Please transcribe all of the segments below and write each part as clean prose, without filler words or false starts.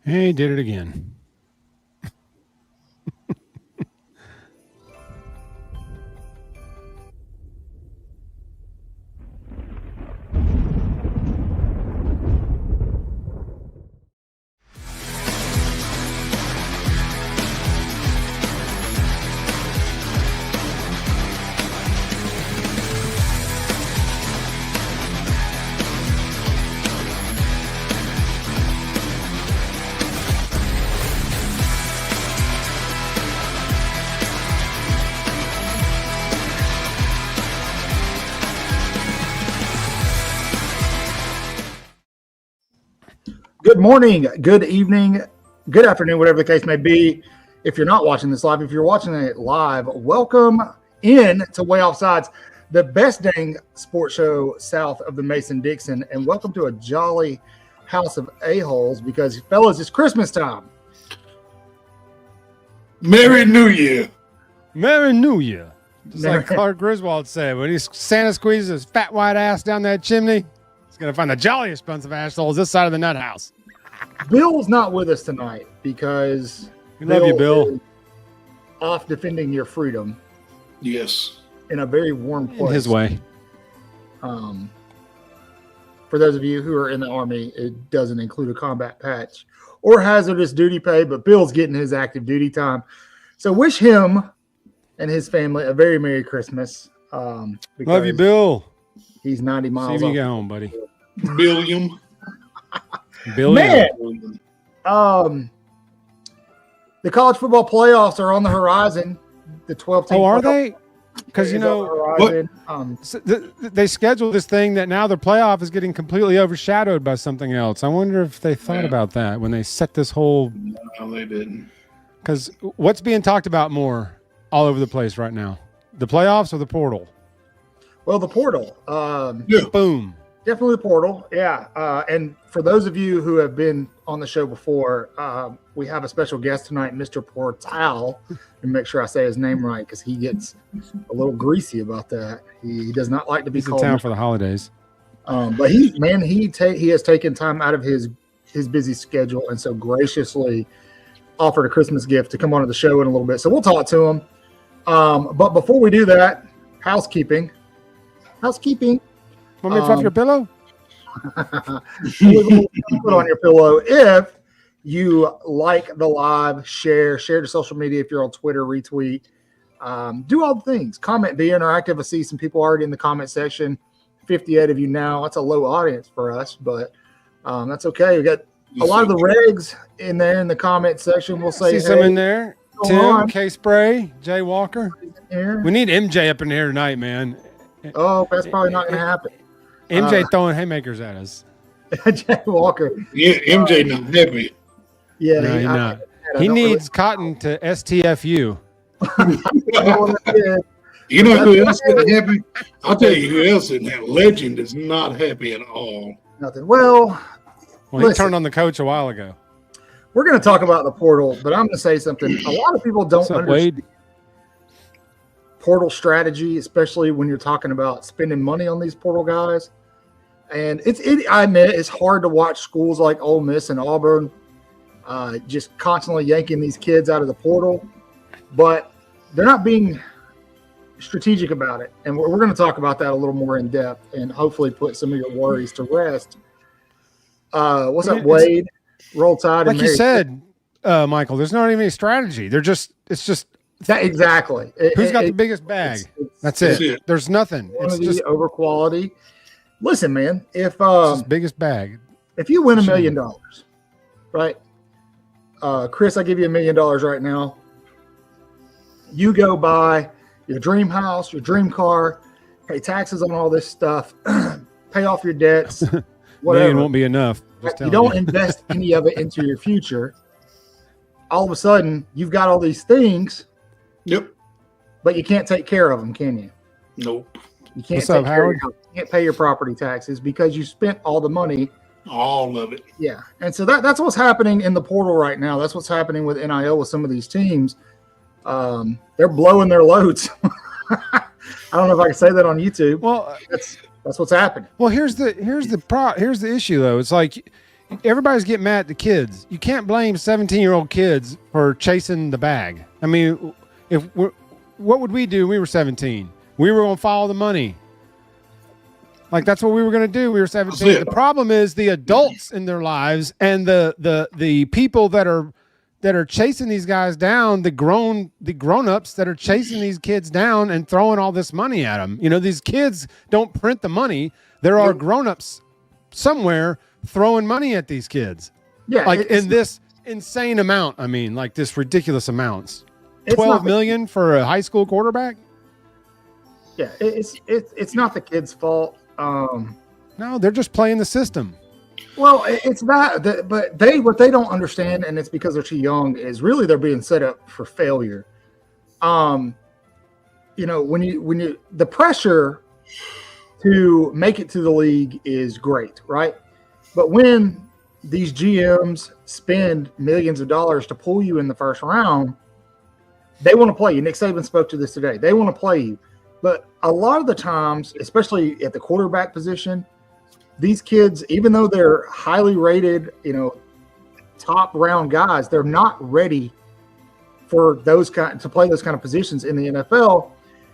He did it again. Good morning, good evening, good afternoon, whatever the case may be. If you're not watching this live, if you're watching it live, welcome in to Waaaay Offsides, the best dang sports show south of the Mason-Dixon, and welcome to a jolly house of a-holes because, fellas, it's Christmas time. Merry New Year. Merry New Year. Just like Clark Griswold said, when Santa squeezes his fat white ass down that chimney, he's going to find the jolliest bunch of assholes this side of the nut house. Bill's not with us tonight because We love you, Bill. is off defending your freedom Yes. in a very warm place. In his way. For those of you who are in the Army, it doesn't include a combat patch or hazardous duty pay, but Bill's getting his active duty time. So wish him and his family a very Merry Christmas. Love you, Bill. He's 90 miles See you when you off. get home, buddy. Billiam. Billion. Man, the college football playoffs are on the horizon. The 12 team. Oh, are they? Because, you know, they scheduled this thing that now the playoff is getting completely overshadowed by something else. I wonder if they thought about that when they set this whole... No, they didn't. Because what's being talked about more all over the place right now? The playoffs or the portal? Well, the portal. Boom. Definitely the portal. Yeah. And for those of you who have been on the show before, we have a special guest tonight, Mr. Portal. And make sure I say his name right because he gets a little greasy about that. He does not like to be called in town for the holidays. But he has taken time out of his busy schedule and so graciously offered a Christmas gift to come onto the show in a little bit. So we'll talk to him. But before we do that, housekeeping. Want me to fluff your pillow? Put on your pillow if you like the live, share to social media. If you're on Twitter, retweet, do all the things. Comment, be interactive. I see some people already in the comment section. 58 of you now. That's a low audience for us, but that's okay. We got a lot of the regs in there in the comment section. We'll say see some in there. Tim, K Spray, Jay Walker. We need MJ up in here tonight, man. Oh, that's probably not going to happen. MJ throwing haymakers at us. Jay Walker. Yeah, MJ not happy. Yeah, no, he's not. He needs cotton to STFU. You know who else isn't happy? I'll tell you who else isn't happy. Legend is not happy at all. Nothing. Well, he turned on the coach a while ago. We're going to talk about the portal, but I'm going to say something. A lot of people don't understand portal strategy, especially when you're talking about spending money on these portal guys. And I admit it's hard to watch schools like Ole Miss and Auburn just constantly yanking these kids out of the portal, but they're not being strategig about it. And we're going to talk about that a little more in depth and hopefully put some of your worries to rest. What's up, Wade? Roll Tide. Like you said, Michael, there's not even a strategy. It's just that exactly. Who's got the biggest bag? That's it. There's nothing. It's just over quality. Listen, man, if biggest bag. If you win $1 million, right? Chris, I give you $1 million right now. You go buy your dream house, your dream car, pay taxes on all this stuff, pay off your debts, whatever. Million won't be enough. You don't invest any of it into your future. All of a sudden, you've got all these things. Yep. But you can't take care of them, can you? Nope. You can't take care of you can't pay your property taxes because you spent all the money. All of it. Yeah. And so that's what's happening in the portal right now. That's what's happening with NIL with some of these teams. They're blowing their loads. I don't know if I can say that on YouTube. Well, that's what's happening. Well, here's the issue though. It's like everybody's getting mad at the kids. You can't blame 17-year-old kids for chasing the bag. I mean, what would we do when we were 17? We were going to follow the money. Like, that's what we were going to do. We were 17. The problem is the adults in their lives and the people that are chasing these guys down, the grown-ups that are chasing these kids down and throwing all this money at them. You know, these kids don't print the money. There are grown-ups somewhere throwing money at these kids. Yeah. Like in this insane amount. I mean, like this ridiculous amounts. 12 million for a high school quarterback? Yeah, it's not the kid's fault. No, they're just playing the system. Well, it's that, but what they don't understand, and it's because they're too young, is really they're being set up for failure. You know, when you the pressure to make it to the league is great, right? But when these GMs spend millions of dollars to pull you in the first round, they want to play you. Nick Saban spoke to this today. They want to play you. But a lot of the times, especially at the quarterback position, these kids, even though they're highly rated, you know, top round guys, they're not ready for to play those kind of positions in the NFL.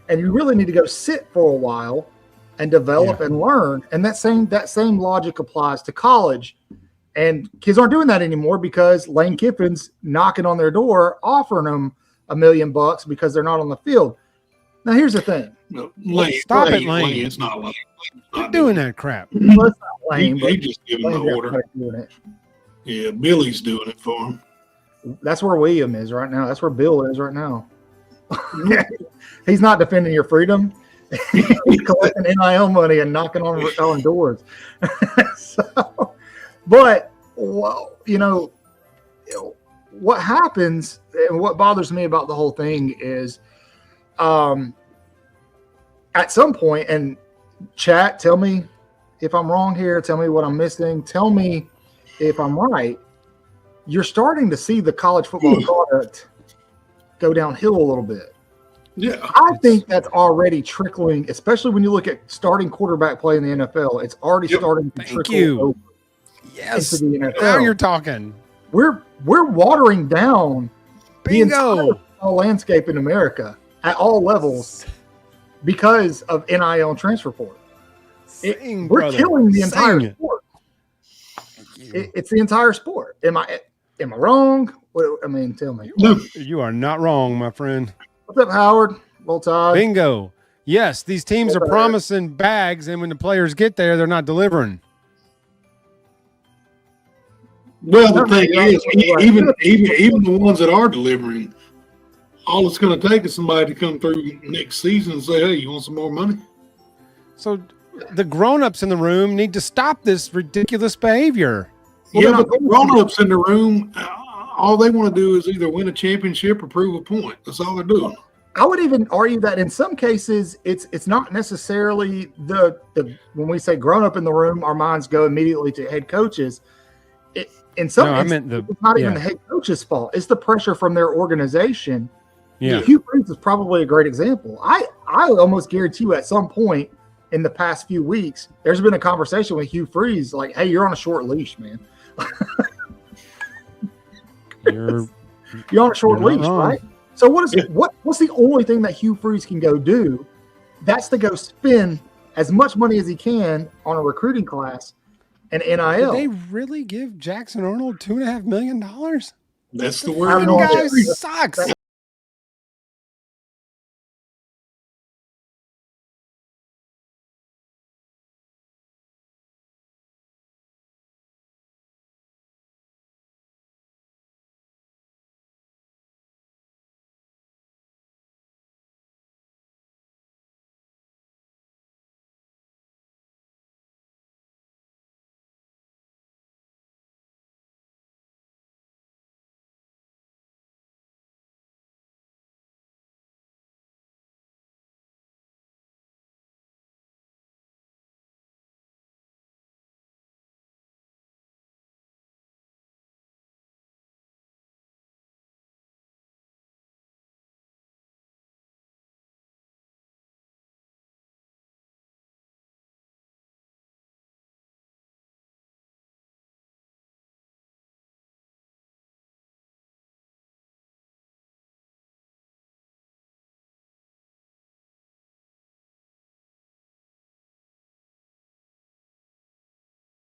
And you really need to go sit for a while and develop and learn. And that same logic applies to college. And kids aren't doing that anymore because Lane Kiffin's knocking on their door, offering them $1 million because they're not on the field. Now, here's the thing. No, Stop it, Lane. It's not Lane. Quit doing that crap. Well, it's not Lane, He just giving the order. Yeah, Billy's doing it for him. That's where William is right now. That's where Bill is right now. He's not defending your freedom. He's collecting NIL money and knocking on doors. But, well, you know, what happens and what bothers me about the whole thing is at some point, and chat, tell me if I'm wrong here, tell me what I'm missing, tell me if I'm right, you're starting to see the college football product go downhill a little bit. Yeah. I think that's already trickling, especially when you look at starting quarterback play in the NFL. It's already starting to trickle over into the NFL. Now you're talking. We're watering down the Bingo. entire landscape in America at all levels because of NIL and transfer portal. We're killing the entire sport. It's the entire sport. Am I wrong? I mean, tell me. You are not wrong, my friend. What's up, Howard? Roll Tide. Bingo. Yes, these teams are promising bags, and when the players get there, they're not delivering. Well, the thing is, even the ones that are delivering, all it's going to take is somebody to come through next season and say, "Hey, you want some more money?" So the grown-ups in the room need to stop this ridiculous behavior. Yeah, but the grown-ups in the room, all they want to do is either win a championship or prove a point. That's all they're doing. I would even argue that in some cases, it's not necessarily the when we say grown-up in the room, our minds go immediately to head coaches. In some cases, it's not even the head coach's fault. It's the pressure from their organization. Yeah. Hugh Freeze is probably a great example. I almost guarantee you at some point in the past few weeks, there's been a conversation with Hugh Freeze like, hey, you're on a short leash, man. You're on a short leash, right? So what's the only thing that Hugh Freeze can go do? That's to go spend as much money as he can on a recruiting class and NIL. Did they really give Jackson Arnold $2.5 million? That's the word. That guy sucks.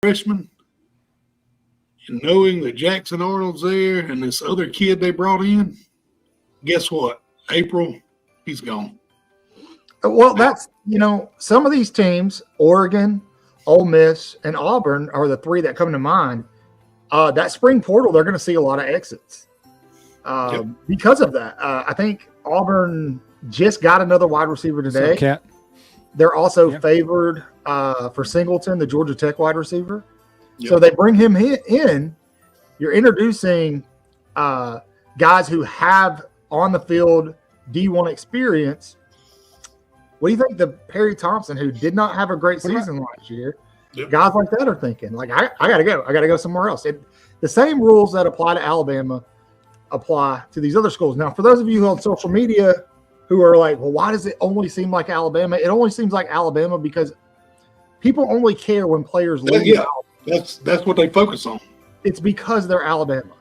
freshman, and knowing that Jackson Arnold's there and this other kid they brought in, guess what? April, he's gone. Well, that's, some of these teams, Oregon, Ole Miss, and Auburn are the three that come to mind. That spring portal, they're going to see a lot of exits because of that. I think Auburn just got another wide receiver today. Cat. They're also favored for Singleton, the Georgia Tech wide receiver. Yep. So they bring him in. You're introducing guys who have on the field D1 experience. What do you think the Perry Thompson, who did not have a great season last year, guys like that are thinking? Like, I got to go. I got to go somewhere else. The same rules that apply to Alabama apply to these other schools. Now, for those of you on social media who are like, well, why does it only seem like Alabama? It only seems like Alabama because people only care when players leave. Yeah, that's what they focus on. It's because they're Alabama.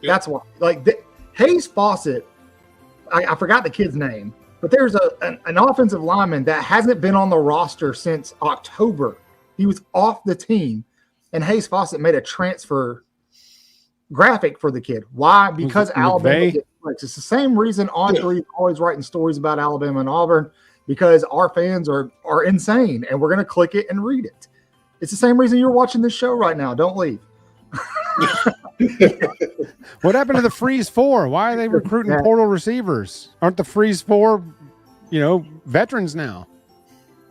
Yeah. That's why. Like Hayes Fawcett, I forgot the kid's name, but there's an offensive lineman that hasn't been on the roster since October. He was off the team, and Hayes Fawcett made a transfer graphic for the kid. Why? Because Alabama gets clicks. It's the same reason On3 is always writing stories about Alabama and Auburn, because our fans are insane, and we're going to click it and read it. It's the same reason you're watching this show right now. Don't leave. What happened to the Freeze 4? Why are they recruiting portal receivers? Aren't the Freeze 4, veterans now?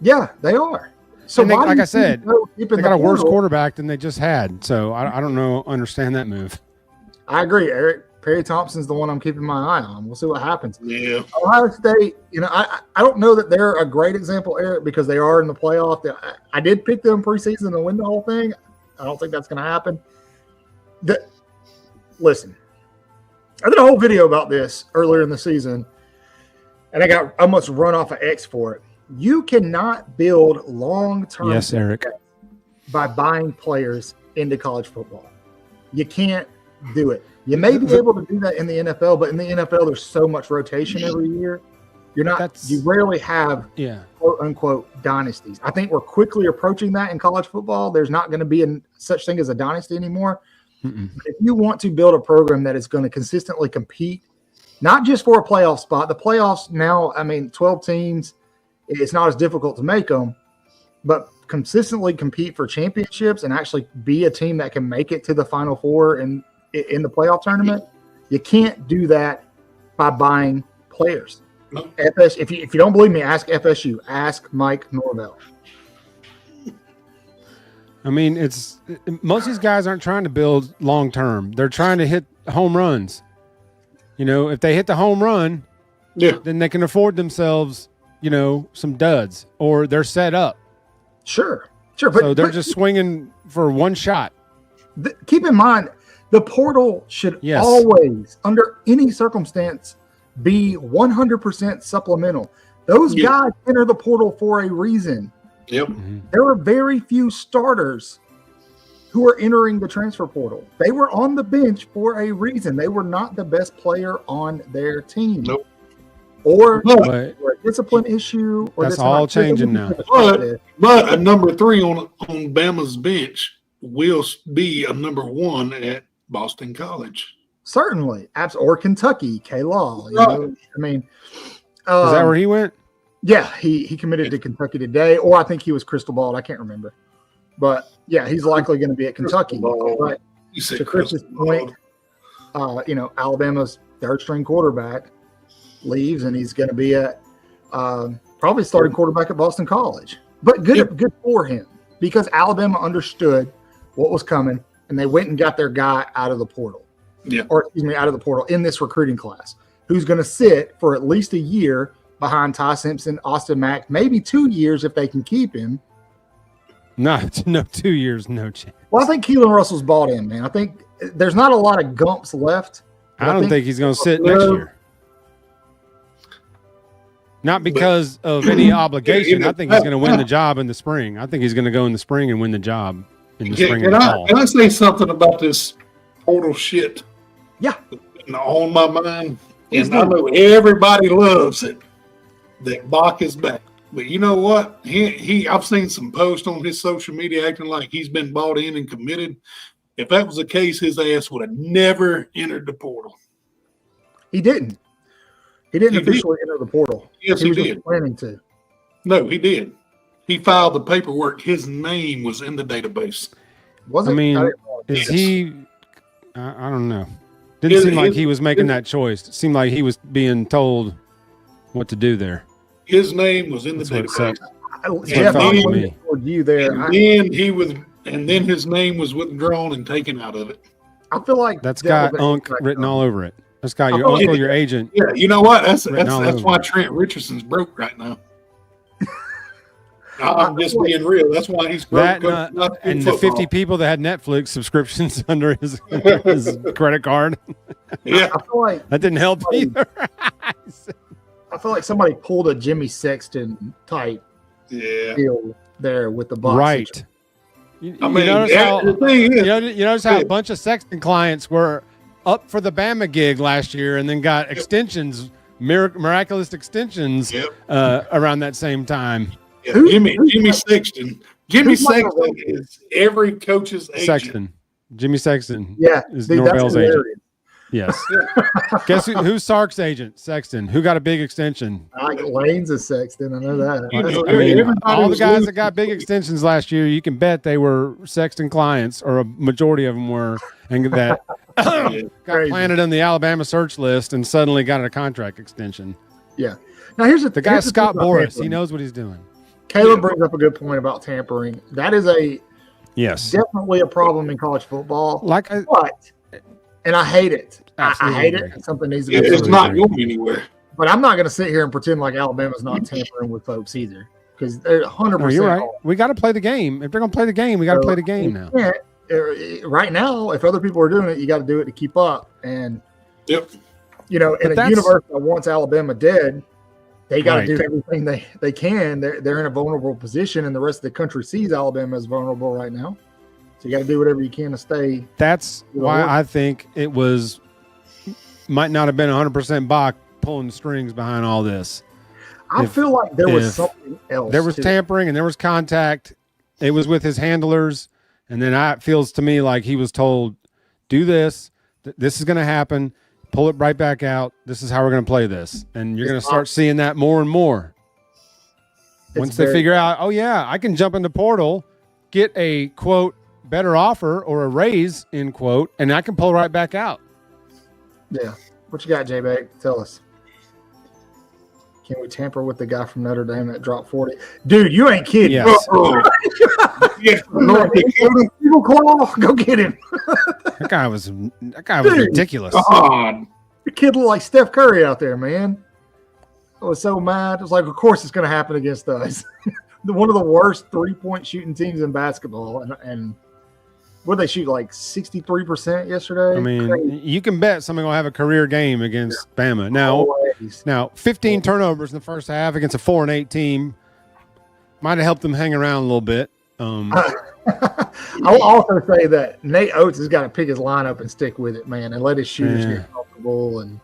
Yeah, they are. So they, like I said, they got a worse portal? quarterback than they just had. So I don't understand that move. I agree, Eric. Perry Thompson's the one I'm keeping my eye on. We'll see what happens. Yeah. Ohio State, I don't know that they're a great example, Eric, because they are in the playoff. I did pick them preseason to win the whole thing. I don't think that's going to happen. Listen, I did a whole video about this earlier in the season, and I got almost run off of X for it. You cannot build long-term by buying players into college football. You can't do it. You may be able to do that in the NFL, but in the NFL, there's so much rotation every year. You rarely have quote unquote dynasties. I think we're quickly approaching that in college football. There's not going to be such thing as a dynasty anymore. If you want to build a program that is going to consistently compete, not just for a playoff spot, the playoffs now, 12 teams, it's not as difficult to make them, but consistently compete for championships and actually be a team that can make it to the Final Four in the playoff tournament, you can't do that by buying players. No. If you don't believe me, ask FSU. Ask Mike Norvell. Most of these guys aren't trying to build long term. They're trying to hit home runs. If they hit the home run, then they can afford themselves, some duds, or they're set up. Sure. So they're just swinging for one shot. Keep in mind, the portal should always, under any circumstance, be 100% supplemental. Those guys enter the portal for a reason. Yep. There are very few starters who are entering the transfer portal. They were on the bench for a reason. They were not the best player on their team. Nope. Or a discipline issue. Or that's all changing now. But a number 3 on Bama's bench will be a number 1 at Boston College. Certainly. Or Kentucky, K-Law. Right. Is that where he went? Yeah, he committed to Kentucky today, or I think he was crystal balled. I can't remember. But, yeah, he's likely going to be at Kentucky. But to Chris's point, Alabama's third-string quarterback leaves, and he's going to be at probably starting quarterback at Boston College. But good for him, because Alabama understood what was coming, and they went and got their guy out of the portal. Yeah. Or, out of the portal in this recruiting class, who's going to sit for at least a year behind Ty Simpson, Austin Mack, maybe 2 years if they can keep him. No, 2 years, no chance. Well, I think Keelan Russell's bought in, man. I think there's not a lot of gumps left. I don't think he's going to sit next year. Not because of any obligation. I think he's going to win the job in the spring. I think he's going to go in the spring and win the job in the spring and fall. Can I say something about this portal shit? Yeah. On my mind. And I know everybody loves it that Bach is back. But you know what? I've seen some posts on his social media acting like he's been bought in and committed. If that was the case, his ass would have never entered the portal. He didn't. He didn't officially enter the portal. Yes, he did. Just planning to. No, he did. He filed the paperwork. His name was in the database. Was it? I mean, is he? I don't know. Didn't seem like he was making that choice. It seemed like he was being told what to do there. His name was in the database. Jeff, I'm looking toward you there. And then his name was withdrawn and taken out of it. I feel like that's got Unc written all over it. That's got your uncle, your agent. Yeah, you know what? That's why Trent Richardson's broke right now. I'm just being real. That's why he's broke. And the 50 people that had Netflix subscriptions under his credit card. Yeah, I feel like that didn't help either. I feel like somebody pulled a Jimmy Sexton type deal there with the box. Right. You notice how a bunch of Sexton clients were up for the Bama gig last year and then got extensions, miraculous extensions around that same time. Yeah, Jimmy Sexton. Jimmy Sexton is every coach's agent. Jimmy Sexton. Yeah, is Norvell's agent. Yes. Guess who's Sark's agent? Sexton. Who got a big extension? Lane's a Sexton. I know that. I mean, all the guys that got big extensions last year, you can bet they were Sexton clients, or a majority of them were, and that got planted on the Alabama search list and suddenly got a contract extension. Yeah. Now here's the guy Scott Boras. He knows what he's doing. Caleb brings up a good point about tampering. That is definitely a problem in college football. And I hate it. I hate it. Something needs to be It's not going anywhere. But I'm not going to sit here and pretend like Alabama's not tampering with folks either, because they're 100%. No, you're right. We got to play the game. If they're going to play the game, we got to play the game now. Right now, if other people are doing it, you got to do it to keep up. And in a universe that wants Alabama dead, they got to do everything they can. They're in a vulnerable position, and the rest of the country sees Alabama as vulnerable right now. So you got to do whatever you can to stay. That's why I think it might not have been 100% Bach pulling the strings behind all this. I feel like there was something else. There was tampering and there was contact. It was with his handlers. And then it feels to me like he was told, do this. This is going to happen. Pull it right back out. This is how we're going to play this. And you're going to start seeing that more and more. Once they figure out, I can jump in the portal, get a, quote, better offer or a raise, end quote, and I can pull right back out. Yeah. What you got, J-Bag? Tell us. Can we tamper with the guy from Notre Dame that dropped 40? Dude, you ain't kidding. Yes. Eagle Claw, go get him. That guy was ridiculous. God. The kid looked like Steph Curry out there, man. I was so mad. It was like, of course it's going to happen against us. One of the worst 3-point shooting teams in basketball. And what did they shoot, like 63% yesterday? I mean, you can bet somebody will have a career game against Bama. Now, 15 turnovers in the first half against a 4-8 team might have helped them hang around a little bit. I'll also say that Nate Oates has got to pick his lineup and stick with it, man, and let his shooters get comfortable. And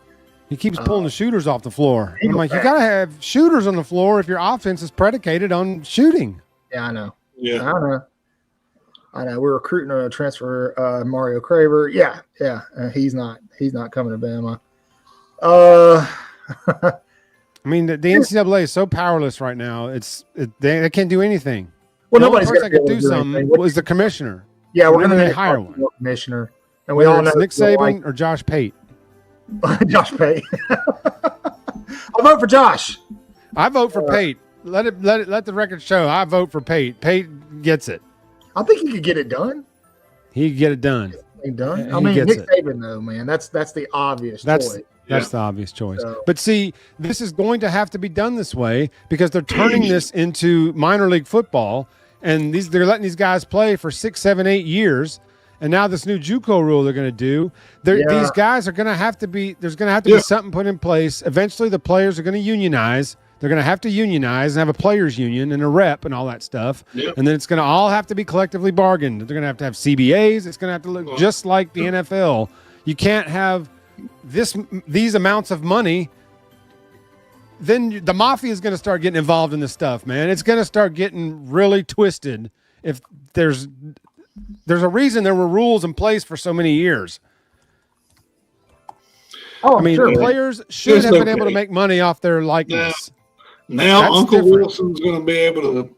he keeps pulling the shooters off the floor. I'm like, you got to have shooters on the floor if your offense is predicated on shooting. Yeah, I know. Yeah, I know. We're recruiting a transfer, Mario Craver. Yeah. He's not coming to Bama. I mean, the NCAA is so powerless right now. They can't do anything. Well, the nobody's only person that could do something was the commissioner. Yeah, we're going to hire one commissioner, and we all know Nick Saban or Josh Pate. Josh Pate. I'll vote for Josh. I vote for Pate. Let the record show. I vote for Pate. Pate gets it. I think he could get it done. He could get it done. I mean, Nick Saban, though, man, that's the obvious choice. That's the obvious choice. But see, this is going to have to be done this way because they're turning this into minor league football, and they're letting these guys play for 6, 7, 8 years. And now this new JUCO rule they're going to do. These guys are going to have to be. There's going to have to be something put in place. Eventually, the players are going to unionize. They're going to have to unionize and have a players union and a rep and all that stuff. Yep. And then it's going to all have to be collectively bargained. They're going to have CBAs. It's going to have to look just like the NFL. You can't have these amounts of money then the mafia is going to start getting involved in this stuff, man. It's going to start getting really twisted. If there's a reason there were rules in place for so many years. Oh, I mean, sure, players should have been able to make money off their likeness. Now That's Uncle different. Wilson's going to be able to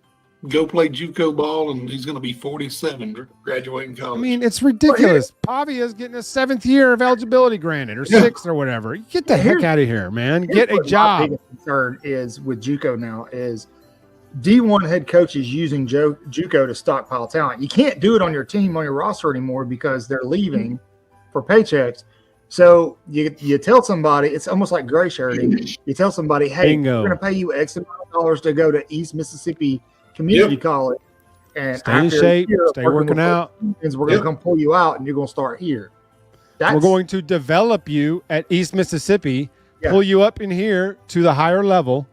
go play JUCO ball, and he's going to be 47 graduating college. I mean, it's ridiculous. Pavia's getting a 7th year of eligibility granted, or 6th or whatever. Get the heck out of here, man. Get a job. My biggest concern is with JUCO now is D1 head coaches using JUCO to stockpile talent. You can't do it on your team, on your roster anymore because they're leaving for paychecks. So you tell somebody, it's almost like gray shirting. You tell somebody, hey, Bingo. we're going to pay you X amount of dollars to go to East Mississippi Community College. And Stay in after a shape, year of stay working working with out. us, we're going to come pull you out, and you're going to start here. We're going to develop you at East Mississippi, Yeah. pull you up in here to the higher level,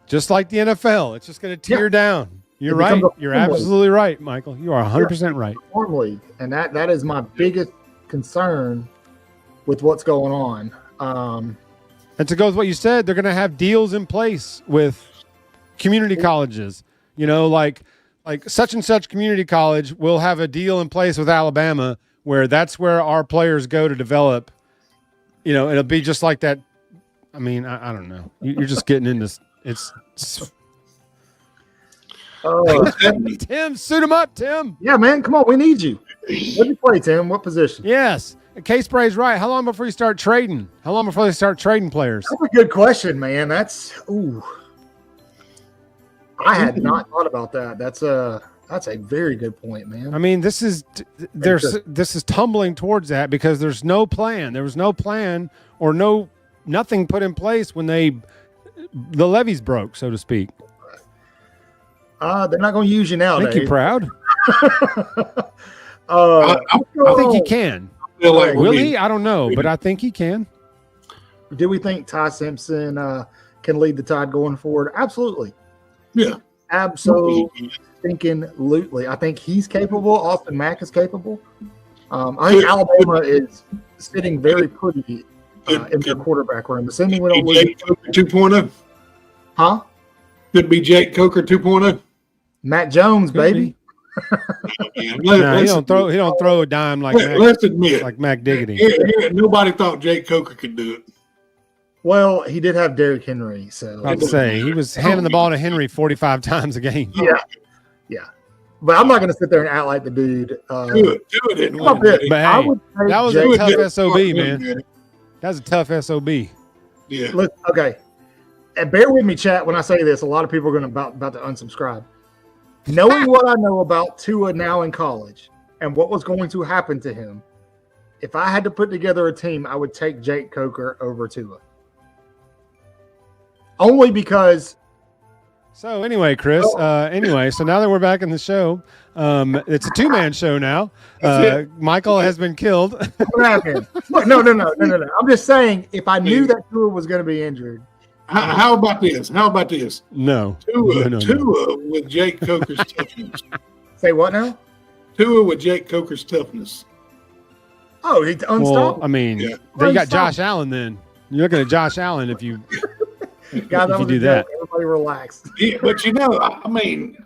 just like the NFL. It's just going to tear down. You're It right. becomes a You're farm league. absolutely right, Michael. You are 100% right. Farm league, and that is my biggest concern with what's going on. And to go with what you said, they're going to have deals in place with community colleges. You know, like such and such community college will have a deal in place with Alabama where that's where our players go to develop. You know, it'll be just like that. I mean, I don't know. You're just getting into it's Tim, suit him up, Tim. Yeah, man, come on, we need you. What do you play, Tim? What position? Yes. K-Spray's right. How long before you start trading? How long before they start trading players? That's a good question, man. I had not thought about that. That's a very good point, man. I mean, this is tumbling towards that because there's no plan. There was no plan or nothing put in place when the levees broke, so to speak. They're not going to use you now. Make you proud. I I think he can. feel like Will he? I don't know, but I think he can. Do we think Ty Simpson can lead the Tide going forward? Absolutely. Yeah. Absolutely. I think he's capable. Austin Mack is capable. I think Alabama is sitting very pretty in their quarterback room. Assuming we don't lose. Jake Coker 2.0. Huh? Could be Jake Coker 2.0. Matt Jones, Could baby. be. Man, No, he don't throw a dime like let's admit, Mac Diggity. nobody thought Jake Coker could do it. Well, he did have Derrick Henry, so I'd say he was handing the ball to Henry 45 times a game. yeah. But I'm not going to sit there and act like the dude. Do it didn't Come on, win. Vic. But I hey, would take that was Jake- a tough SOB, man. That's a tough SOB. Yeah. Look, okay. And bear with me, chat, when I say this. A lot of people are going to about to unsubscribe. Knowing what I know about Tua now in college and what was going to happen to him, if I had to put together a team, I would take Jake Coker over Tua. Only because So anyway, Chris, so now that we're back in the show, it's a 2-man show now. Michael has been killed. what happened? Look, no. I'm just saying, if I knew that Tua was going to be injured. How about this? No. Tua with Jake Coker's toughness. Say what now? Tua with Jake Coker's toughness. Oh, he's unstoppable. Well, I mean, then you got Josh Allen then. You're looking at Josh Allen if you Guys, if you was do a that. joke. Everybody relax. Yeah, but I mean,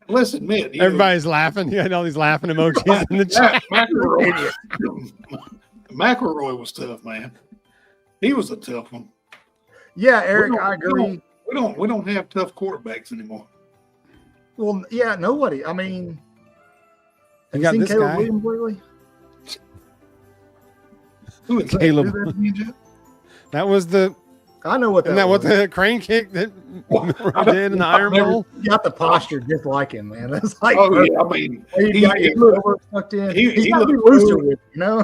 let's admit. Everybody's laughing. You had all these laughing emojis in the chat. McElroy was tough, man. He was a tough one. Yeah, Eric, I agree. We don't have tough quarterbacks anymore. Well, yeah, nobody. I mean, You have got you this seen Caleb guy. Williams lately? Who is Caleb. that? That was the I know what that isn't that what was. the crane kick that he did in the Iron Bowl? You got the posture just like him, man. That's like, Oh yeah, I mean, you got your shoulder tucked in. He's got to be looked looser good. with it, you know?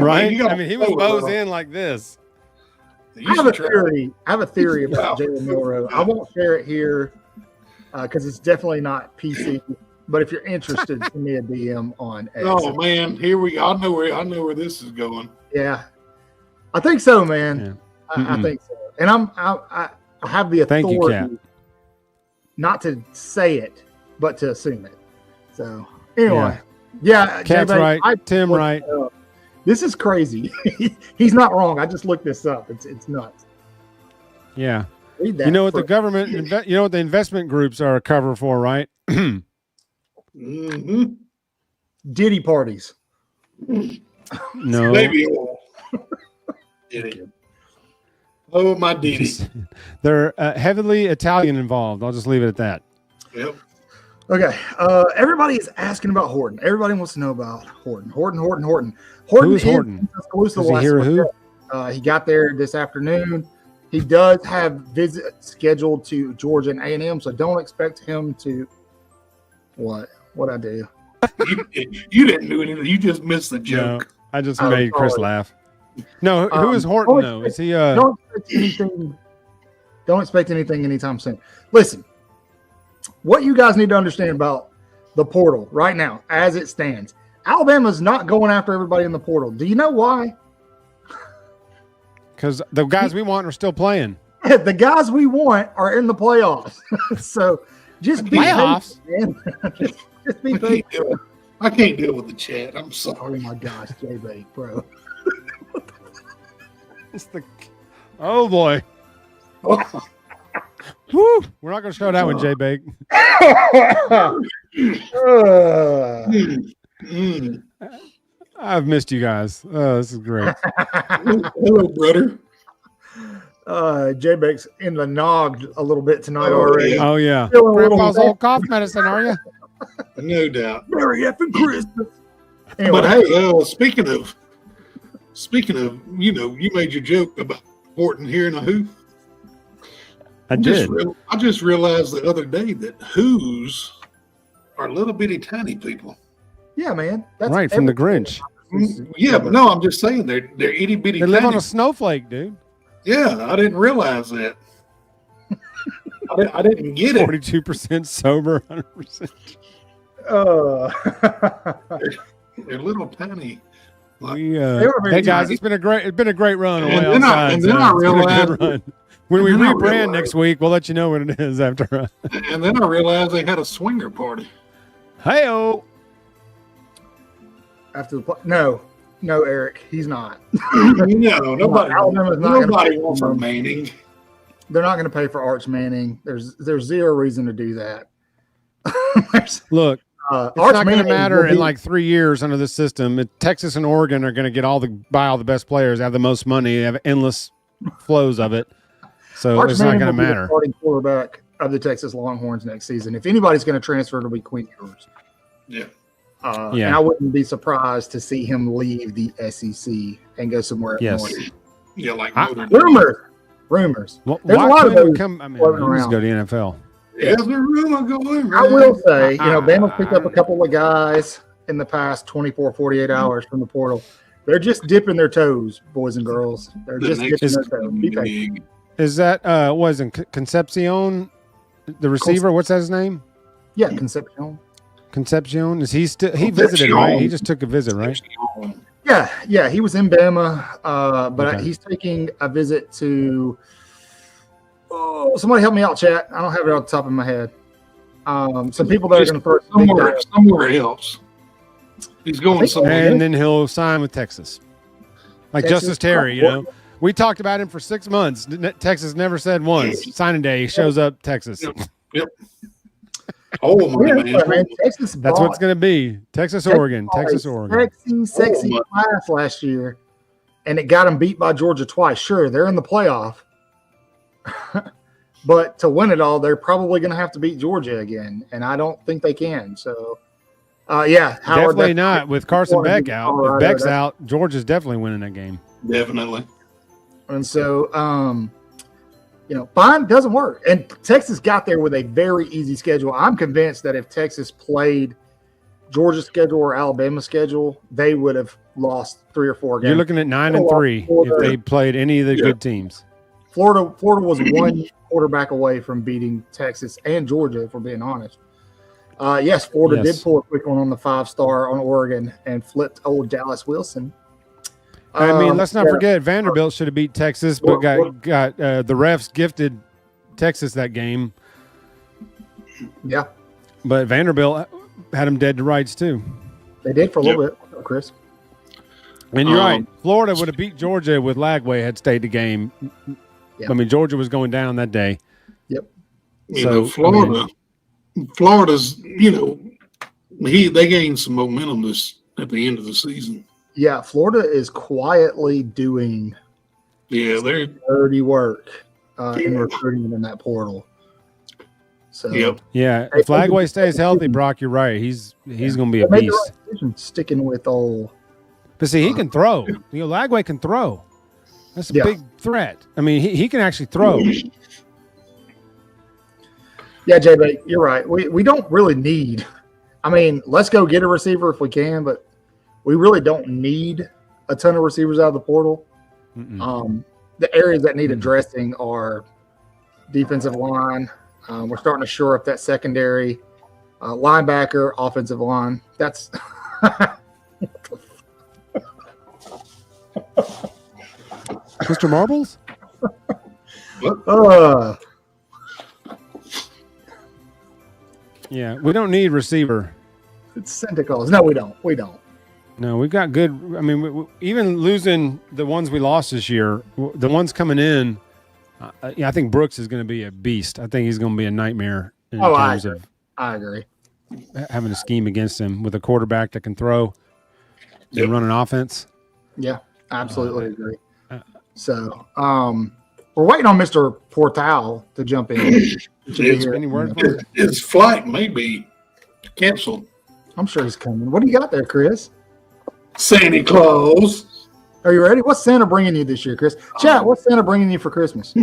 Right? you got I mean, he was to bows throw it. in like this. You I have a should try. theory. About Jalen Milroe. I won't share it here because it's definitely not PC. But if you're interested, send me a DM on X. Oh man, here we go. I know where this is going. Yeah, I think so, man. Yeah. I think so. And I have the Thank authority you, Cap. not to say it, but to assume it. So anyway, yeah, Cat's J-Bay, right. Tim right. This is crazy. He's not wrong. I just looked this up. It's nuts. Yeah. Read that. You know what the government, you know what the investment groups are a cover for, right? Mm-hmm. Diddy parties. No. Baby oil. Diddy. Oh, my Diddy. They're heavily Italian involved. I'll just leave it at that. Yep. Okay. Everybody is asking about Horton. Everybody wants to know about Horton. Horton. Who's Horton? Does he hear who? He got there this afternoon. He does have visits scheduled to Georgia and A&M, so don't expect him to. What I do? You didn't do anything. You just missed the joke. No, I just made Chris laugh. No, who is Horton though? Is he? Don't expect anything. Don't expect anything anytime soon. Listen, what you guys need to understand about the portal right now, as it stands, Alabama's not going after everybody in the portal. Do you know why? Because the guys we want are still playing. The guys we want are in the playoffs. So just be playoffs. Patient, man. just be patient. I can't deal with the chat. I'm sorry. Oh my gosh, JB, bro. It's the. Oh boy. Woo! We're not going to show that one, J Bake. I've missed you guys. This is great. Hello, brother. J-Bake's in the nog a little bit tonight already. Oh, yeah. Feeling a Grandpa's little old cough medicine, are you? No doubt. Merry effing Christmas. Anyway, But hey, speaking of, you made your joke about Horton hearing a who. I did. I just realized the other day that who's are little bitty tiny people. yeah, man. That's Right, from the Grinch. Yeah, but no, I'm just saying they're itty bitty. They live tiny. on a snowflake, dude. Yeah, I didn't realize that. I didn't get it. 42% sober, 100%. They're little tiny. Hey guys, it's been a great run. On And Waaaay then Offsides. I- and then I It's been a good realized- run. When we and then I rebrand realized- next week, we'll let you know what it is after. And then I realized they had a swinger party. Hey-oh. After the no, Eric, he's not. No, nobody. Alabama's not Nobody gonna- wants a Manning. They're not going to pay for Arch Manning. There's zero reason to do that. Look, Arch it's not going to Manning matter will in be- like 3 years under the system. Texas and Oregon are going to get buy all the best players, have the most money, have endless flows of it. So Arch it's not Manning going to will be the matter. starting quarterback of the Texas Longhorns next season. If anybody's going to transfer, it'll be Queen Ewers. Yeah. Yeah. And I wouldn't be surprised to see him leave the SEC and go somewhere. Yes. North. Yeah, like I- Notre Dame. Rumors. Well, There's why a lot of couldn't those we come? I mean, floating we just around. go to the NFL. There's a rumor going. I will say, Bama's picked up a couple of guys in the past 24, 48 hours from the portal. They're just dipping their toes, boys and girls. They're The just next dipping their is toes. Be patient. big. Is that Concepcion, the receiver? What's that his name? Yeah, Concepcion. Concepcion. Is he still? He visited, right? He just took a visit, right? Yeah, he was in Bama, but Okay. he's taking a visit to. Oh, somebody help me out, chat. I don't have it off the top of my head. Some people that are going to throw some big somewhere else. He's going think- somewhere. And then he'll sign with Texas, like Texas, Justice Terry. You know, we talked about him for 6 months. Texas never said once. Signing day, he shows up, Texas. Yep. Oh my Yeah, man. man. Texas That's what it's going to be. Texas, Oregon. Texas, Oregon. Sexy Oh, class last year, and it got them beat by Georgia twice. Sure, they're in the playoff, but to win it all, they're probably going to have to beat Georgia again, and I don't think they can. So, yeah, Howard, Definitely that's- not with Carson Beck out. Colorado, If Beck's that's- out, Georgia's definitely winning that game. Definitely. And so, fine doesn't work. And Texas got there with a very easy schedule. I'm convinced that if Texas played Georgia's schedule or Alabama's schedule, they would have lost 3 or 4 games. You're looking at 9-3 if they played any of the good teams. Florida was one quarterback away from beating Texas and Georgia, if we're being honest. Yes, Florida Yes. did pull a quick one on the 5-star on Oregon and flipped old Dallas Wilson. I mean, let's not yeah. forget Vanderbilt should have beat Texas, but got the refs gifted Texas that game. Yeah, But Vanderbilt had them dead to rights too. they did for a little bit, Chris. And you're right. Florida would have beat Georgia with Lagway had stayed the game. Yeah. I mean, Georgia was going down that day. Yep. Florida's, they gained some momentum at the end of the season. Yeah, Florida is quietly doing they're dirty work in recruiting in that portal. So yeah, if Lagway stays healthy, Brock, you're right. He's going to be a beast. Sticking with old. But see, he can throw. Lagway can throw. That's a big threat. I mean, he can actually throw. Yeah, JB, you're right. We don't really need. I mean, let's go get a receiver if we can, but we really don't need a ton of receivers out of the portal. The areas that need addressing are defensive line. We're starting to shore up that secondary, linebacker, offensive line. That's Mr. Marbles. Yeah, we don't need receiver. It's Santa Claus. No, we don't. We don't. No, we've got good. I mean, even losing the ones we lost this year, the ones coming in, I think Brooks is going to be a beast. I think he's going to be a nightmare in terms of I agree. Having a scheme against him with a quarterback that can throw and run an offense. Yeah, absolutely agree. So, we're waiting on Mr. Portal to jump in. His flight may be canceled. I'm sure he's coming. What do you got there, Chris? Santa Claus. Are you ready? What's Santa bringing you this year, Chris? Chat, what's Santa bringing you for Christmas?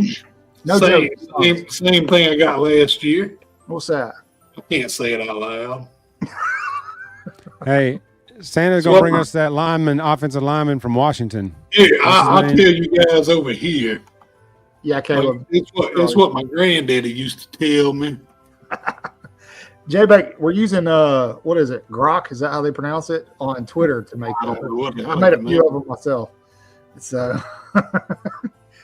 No same thing I got last year. What's that? I can't say it out loud. Hey, Santa's going to bring us that offensive lineman from Washington. Yeah, I'll tell you guys over here. Yeah, Caleb. It's what my granddaddy used to tell me. J-Bake, we're using what is it? Grok? Is that how they pronounce it? On Twitter to make it. I made a few of them myself. So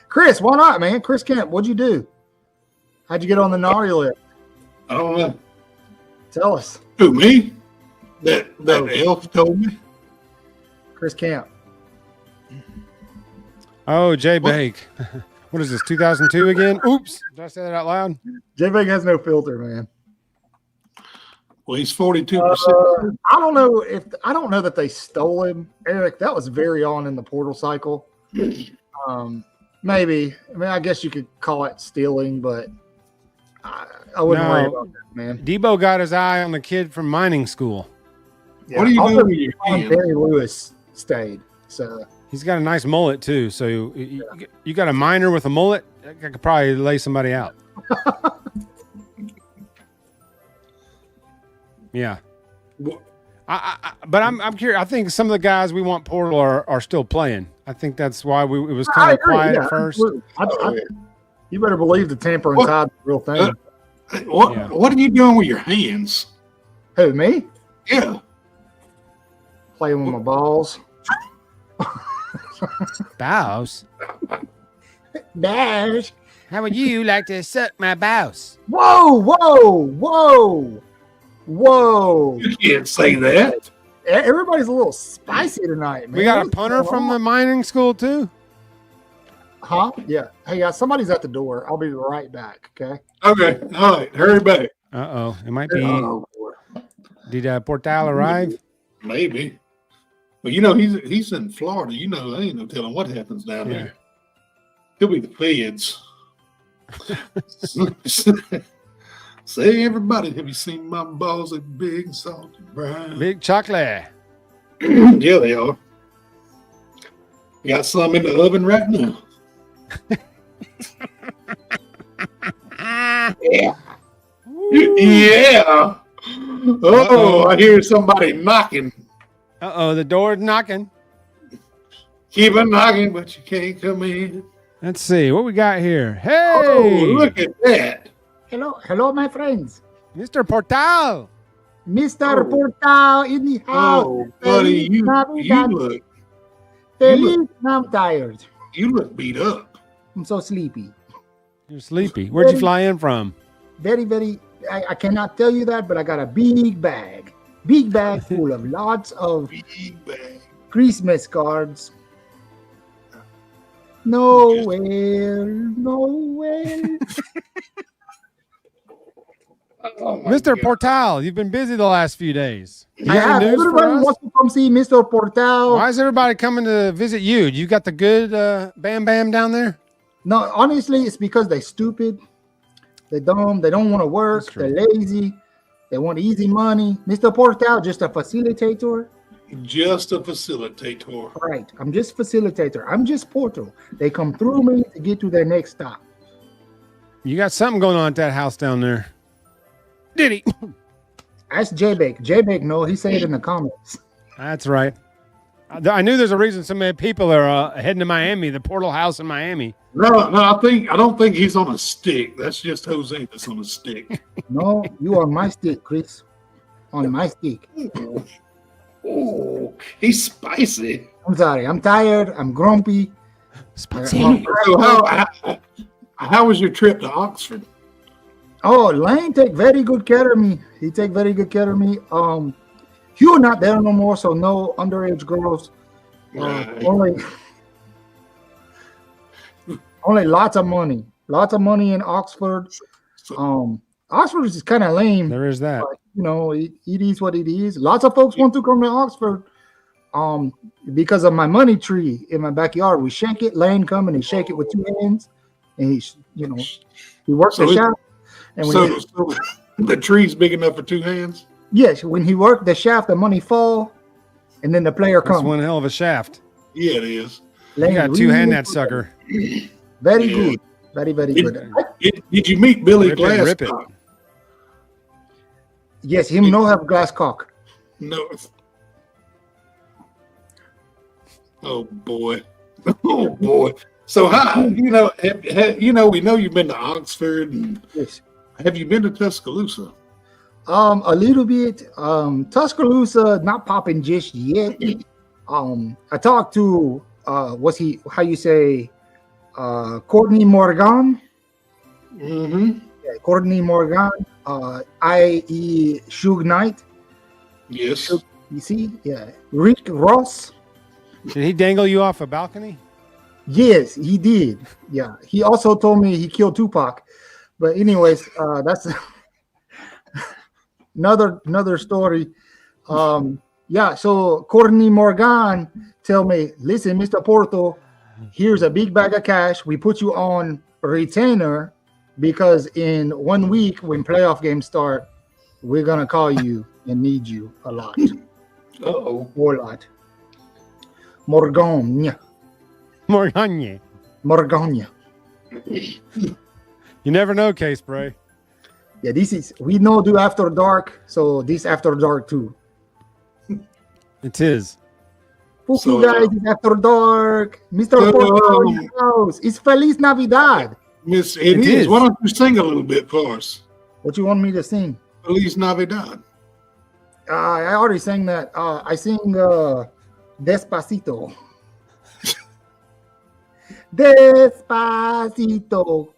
Chris, why not, man? Chris Kemp, what'd you do? How'd you get on the naughty list? I don't know. Tell us. Who, me? That elf told me. Chris Camp. Oh, J-Bake. What is this, 2002 again? Oops. Did I say that out loud? J-Bake has no filter, man. Well, he's 42%. I don't know that they stole him, Eric. That was very on in the portal cycle. Maybe. I mean, I guess you could call it stealing, but I wouldn't worry about that, man. Debo got his eye on the kid from mining school. Yeah. What are you doing with your hand? Barry Lewis stayed. So he's got a nice mullet too. So you got a miner with a mullet. I could probably lay somebody out. Yeah. But I'm curious. I think some of the guys we want portal are still playing. I think that's why it was kind of quiet at first. You better believe the tampering side is the real thing. What are you doing with your hands? Who, me? Yeah. Playing with my balls. Bows? Dash. How would you like to suck my bows? Whoa. You can't say that. Everybody's a little spicy tonight, man. We got a punter from the mining school too? Huh? Yeah. Hey, somebody's at the door. I'll be right back, okay? Okay. All right. Hurry back. Uh-oh. It might be. Did Portal arrive? Maybe. Well, he's in Florida. There ain't no telling what happens down there. He'll be the feds. Say, everybody, have you seen my balls are big and salty brown? Big chocolate. Yeah, they are. Got some in the oven right now. Yeah. Yeah. Oh, I hear somebody knocking. Uh-oh, the door's knocking. Keep on knocking, but you can't come in. Let's see what we got here. Hey, oh, look at that. Hello, my friends. Mr. Portal. Mr. Portal in the house. Oh, buddy, you look. I'm tired. You look beat up. I'm so sleepy. You're sleepy. Where'd you fly in from? Very, very. I cannot tell you that, but I got a big bag full of lots of Christmas cards. Nowhere, nowhere. Oh, my Mr. God. Portal, you've been busy the last few days. You I got have any news for everybody us? wants to come see Mr. Portal. Why is everybody coming to visit you? You got the good Bam Bam down there? No, honestly, it's because they're stupid. They're dumb. They don't want to work. That's true. They're lazy. They want easy money. Mr. Portal, just a facilitator. Just a facilitator. Right. I'm just facilitator. I'm just portal. They come through me to get to their next stop. You got something going on at that house down there. Did he? Ask J-Bake. J-Bake, no, he said it in the comments. That's right. I knew there's a reason so many people are heading to Miami, the Portal House in Miami. No, I don't think he's on a stick. That's just Jose that's on a stick. No, you on my stick, Chris. On my stick. Oh, he's spicy. I'm sorry. I'm tired. I'm grumpy. Spicy. So how was your trip to Oxford? Oh, Lane take very good care of me. He take very good care of me. Hugh not there no more, so no underage girls. Right. Only lots of money. Lots of money in Oxford. Oxford is kind of lame. There is that. But, you know, it is what it is. Lots of folks want to come to Oxford because of my money tree in my backyard. We shake it. Lane come and he shake it with two hands. And he works the shaft. And when So the tree's big enough for two hands? yes, when he worked the shaft, the money fall, and then the player That's comes. one hell of a shaft. Yeah, it is. Lane You got really two-hand good. that sucker. Very Yeah. good. Very, very good. Did you meet Billy Rip it, rip it. Glasscock? Yes, him no have glass cock. No. Oh boy. Oh boy. So how we know you've been to Oxford and Yes. have you been to Tuscaloosa? A little bit. Tuscaloosa not popping just yet. I talked to Courtney Morgan. Mm-hmm. Yeah, Courtney Morgan. I.E. Suge Knight. Yes. You see? Yeah. Rick Ross. Did he dangle you off a balcony? Yes, he did. Yeah. He also told me he killed Tupac. But anyways, that's another story. Yeah, so Courtney Morgan tell me, listen, Mr. Porto, here's a big bag of cash. We put you on retainer because in 1 week when playoff games start, we're gonna call you and need you a lot. Uh-oh. A lot. Morgan. Morganye. Morgan. You never know, K-Spray. Yeah, we know do after dark, so this after dark too. It's his. Spooky So, guys, it's after dark. Mr. Porto in the house. It's Feliz Navidad. Miss, It it is. is. Why don't you sing a little bit for us? What you want me to sing? Feliz Navidad. I already sang that. I sing Despacito. Despacito.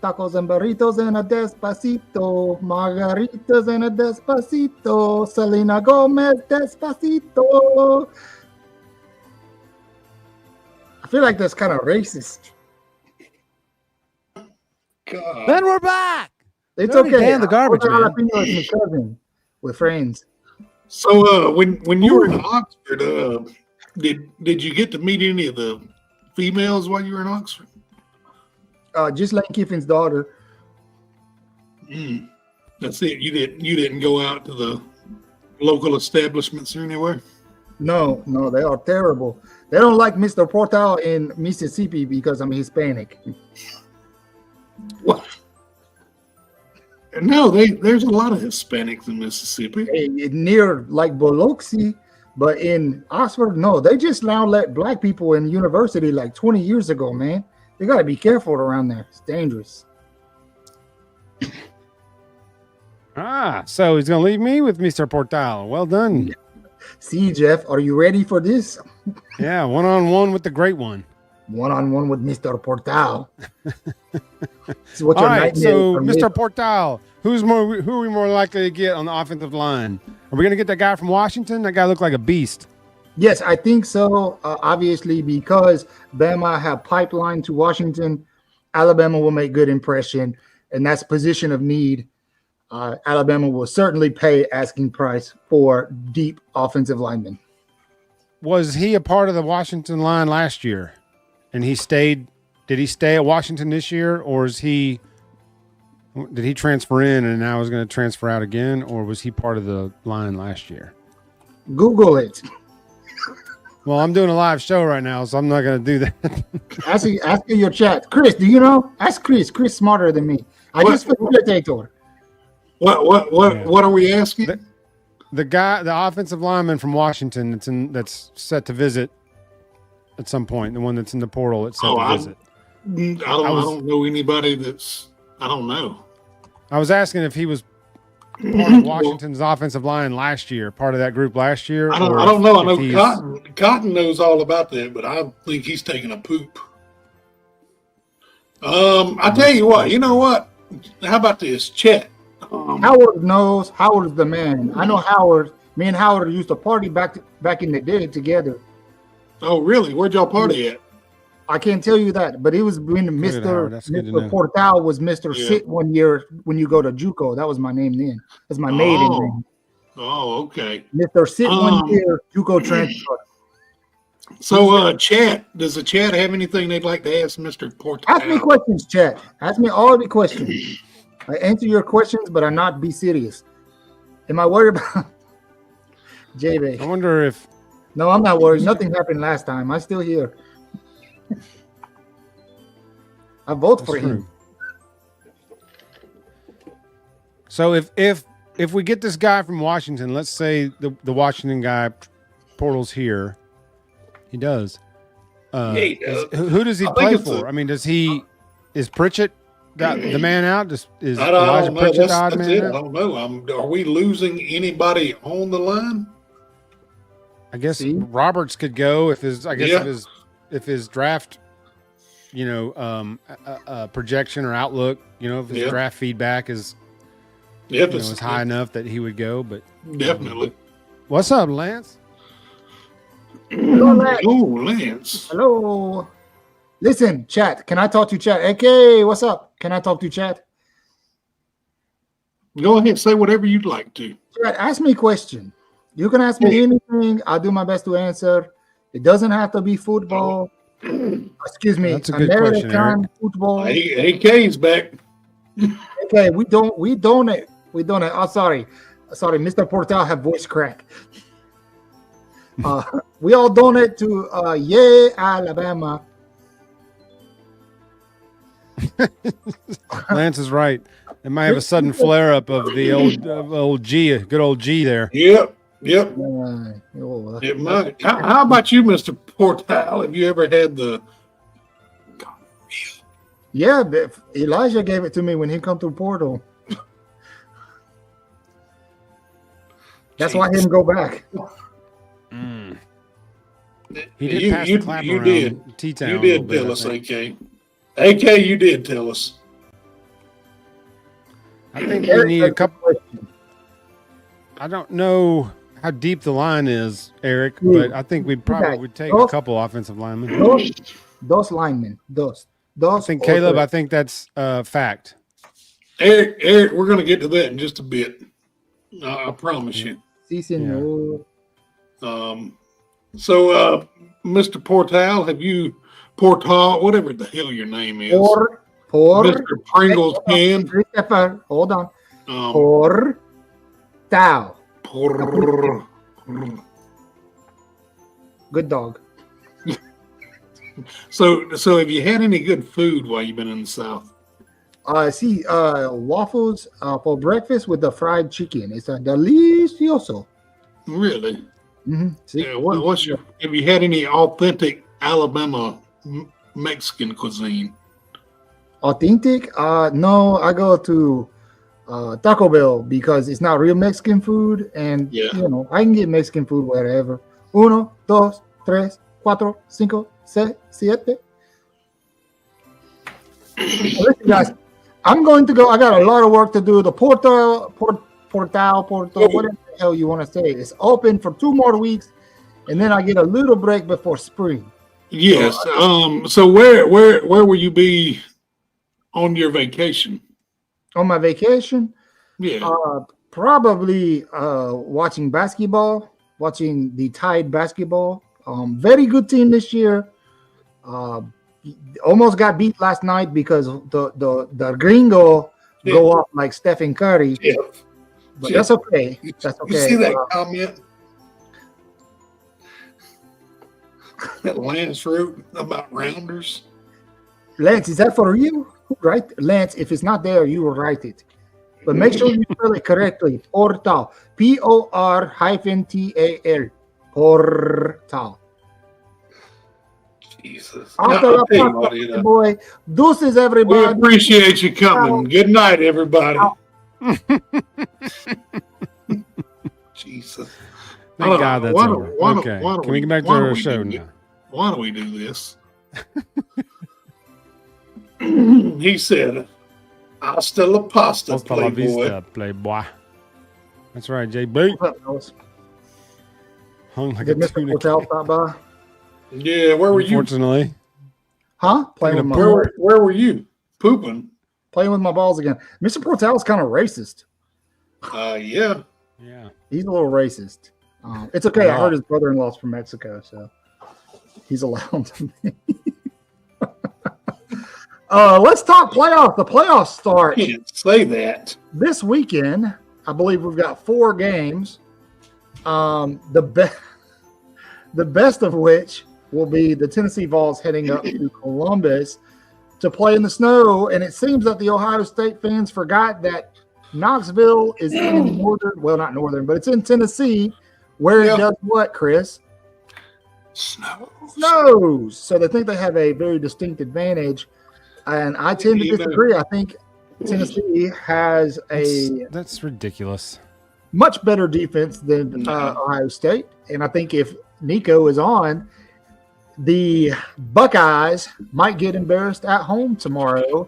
Tacos and burritos and a Despacito. Margaritas and a Despacito. Selena Gomez, Despacito. I feel like that's kind of racist. God. Then we're back. It's Already okay. banned the garbage, Order man. jalapeno with my cousin. We're friends. So when you were in Oxford, did you get to meet any of the females while you were in Oxford? Just like Kiffin's daughter. That's it. You didn't go out to the local establishments or anywhere? No, they are terrible. They don't like Mr. Portal in Mississippi because I'm Hispanic. What? No, there's a lot of Hispanics in Mississippi. Near like Biloxi, but in Oxford, no. They just now let black people in university like 20 years ago, man. They got to be careful around there. It's dangerous. So he's going to leave me with Mr. Portal. Well done. See, Jeff, are you ready for this? Yeah, one-on-one with the great one. One-on-one with Mr. Portal. This is what All your right, nightmares so are Mr. Portal, who are we more likely to get on the offensive line? Are we going to get that guy from Washington? That guy looked like a beast. Yes, I think so. Obviously, because Bama have pipeline to Washington, Alabama will make good impression, and that's position of need. Alabama will certainly pay asking price for deep offensive linemen. Was he a part of the Washington line last year? And he stayed. Did he stay at Washington this year, or did he transfer in and now is going to transfer out again, or was he part of the line last year? Google it. Well, I'm doing a live show right now, so I'm not going to do that. Ask in your chat. Chris, do you know? Ask Chris. Chris smarter than me. I just facilitator. What are we asking? The offensive lineman from Washington that's set to visit at some point, the one that's in the portal that's set to visit. I don't know anybody that's. I don't know. I was asking if he was part of Washington's offensive line last year, part of that group last year. I don't know. I know Cotton knows all about that, but I think he's taking a poop. I tell you what. You know what? How about this, Chet? Howard knows. Howard's the man. I know Howard. Me and Howard used to party back in the day together. Oh, really? Where'd y'all party at? I can't tell you that, but it was when Mr. Portal was Mr. Sit one year when you go to JUCO. That was my name then. That's my maiden name. Oh, okay. Mr. Sit 1 year, JUCO transfer. So, Chat, does the chat have anything they'd like to ask Mr. Portal? Ask me questions, chat. Ask me all the questions. I answer your questions, but I not be serious. Am I worried about JB? I wonder if. No, I'm not worried. Nothing happened last time. I'm still here. I vote for him. So if we get this guy from Washington, let's say the Washington guy portals here, he does. He does. Who does he play for? I mean, is Pritchett got the man out? Is Elijah Pritchett the odd man out? I don't know. Are we losing anybody on the line? I guess Roberts could go if his draft, projection or outlook, if his draft feedback is is high enough that he would go. But definitely. What's up, Lance? Hello, Lance. Oh, Lance. Hello. Listen, chat. Can I talk to chat? AK, what's up? Can I talk to chat? Go ahead. Say whatever you'd like to. Chat, ask me a question. You can ask me anything. I'll do my best to answer. It doesn't have to be football. Excuse me. That's a good question, Eric. Football. AK's back. Okay, we donate. Oh, sorry, Mr. Portal have voice crack. We all donate to Alabama. Lance is right. It might have a sudden flare up of the old G, good old G there. Yep. It might. How about you, Mr. Portal? Have you ever had the? Yeah, Elijah gave it to me when he come through portal. That's why I didn't go back. He did pass the clap you around did. T-Town You did tell us, AK. AK, you did tell us. I think we need a couple. I don't know how deep the line is, Eric, but I think we probably would take a couple offensive linemen. Those linemen. I think Caleb. I think that's fact. Eric, we're going to get to that in just a bit. I promise you. So, Mr. Portal, whatever the hell your name is, Mr. Pringles can. Christopher, hold on. Good dog. So have you had any good food while you've been in the South? Waffles for breakfast with the fried chicken. It's delicioso. Really? Mm-hmm. Yeah. Have you had any authentic Alabama Mexican cuisine? Authentic? No, I go to Taco Bell because it's not real Mexican food, and I can get Mexican food wherever. 1, 2, 3, 4, 5, 6, 7. Listen, guys, I'm going to go. I got a lot of work to do. The portal, whatever the hell you want to say, it's open for 2 more weeks. and then I get a little break before spring. Yes. So where will you be on your vacation? On my vacation, Yeah. probably watching basketball, watching the Tide basketball. Very good team this year. Almost got beat last night because the gringo go off like Stephen Curry. Yeah. But that's okay. That's okay. You see that comment that Lance wrote about rounders? Lance, is that for you? Right? Lance, if it's not there, you will write it. But make sure you spell it correctly. Portal. P-O-R-T-A-L. Portal. Jesus. Boy, deuces, everybody. We appreciate you coming. Good night, everybody. Jesus. Thank God that's over. Okay. Can we get back to our show now? Why do we do this? He said, hasta la pasta, Hasta la playboy. vista, playboy. That's right, JB. What's up, fellas? Hung like Did a Mr. tuna Hotel can. stop by? Yeah, where were you? Unfortunately. Huh? Playing with my Where were you? Pooping. playing with my balls again. Mr. Portal is kind of racist. Yeah. Yeah. He's a little racist. It's okay. I heard his brother-in-law's from Mexico, so he's allowed to be. Let's talk playoffs. The playoffs start Can't say that. this weekend. I believe we've got 4 games. The best of which will be the Tennessee Vols heading up to Columbus to play in the snow. And it seems that the Ohio State fans forgot that Knoxville is in not northern, but it's in Tennessee, where it does what, Chris? Snows. So they think they have a very distinct advantage. And I tend to disagree. I think Tennessee has That's ridiculous. much better defense than Ohio State. And I think if Nico is on, the Buckeyes might get embarrassed at home tomorrow.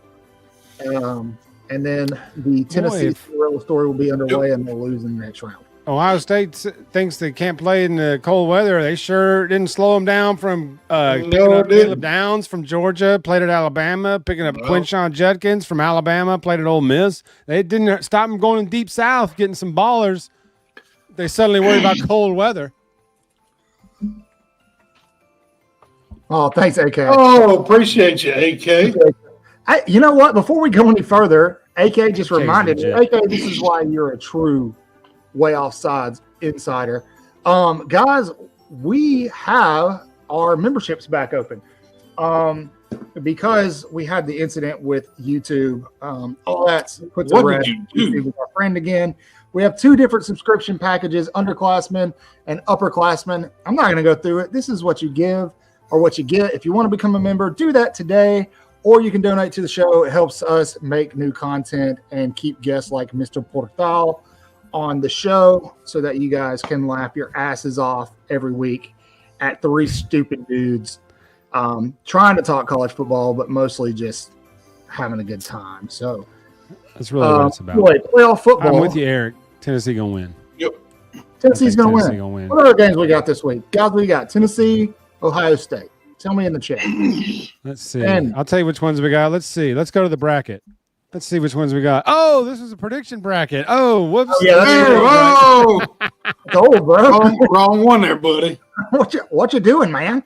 And then the Tennessee Cinderella story will be underway and they'll lose in the next round. Ohio State thinks they can't play in the cold weather. They sure didn't slow them down from picking up Caleb Downs from Georgia, played at Alabama, picking up Quinshon Judkins from Alabama, played at Ole Miss. They didn't stop them going in deep south, getting some ballers. They suddenly worry about cold weather. Oh, thanks, AK. Oh, appreciate you, AK. You know what? Before we go any further, AK just reminded me. AK, this is why you're a true Waaaay Offsides insider. Guys, we have our memberships back open. Because we had the incident with YouTube. All that's put to rest. YouTube is our friend again. We have 2 different subscription packages, underclassmen and upperclassmen. I'm not going to go through it. This is what you give or what you get. If you want to become a member, do that today, or you can donate to the show. It helps us make new content and keep guests like Mr. Portal on the show so that you guys can laugh your asses off every week at 3 stupid dudes trying to talk college football, but mostly just having a good time. So that's really what it's about. Anyway, playoff football. I'm with you, Eric. Tennessee gonna win. Yep. Tennessee's gonna win. What other games we got this week? Guys, we got Tennessee, Ohio State. Tell me in the chat. Let's see. I'll tell you which ones we got. Let's see. Let's go to the bracket. Let's see which ones we got. Oh, this is a prediction bracket. Oh, whoops. Oh, yeah, that's old, bro. Wrong one there, buddy. What you doing, man?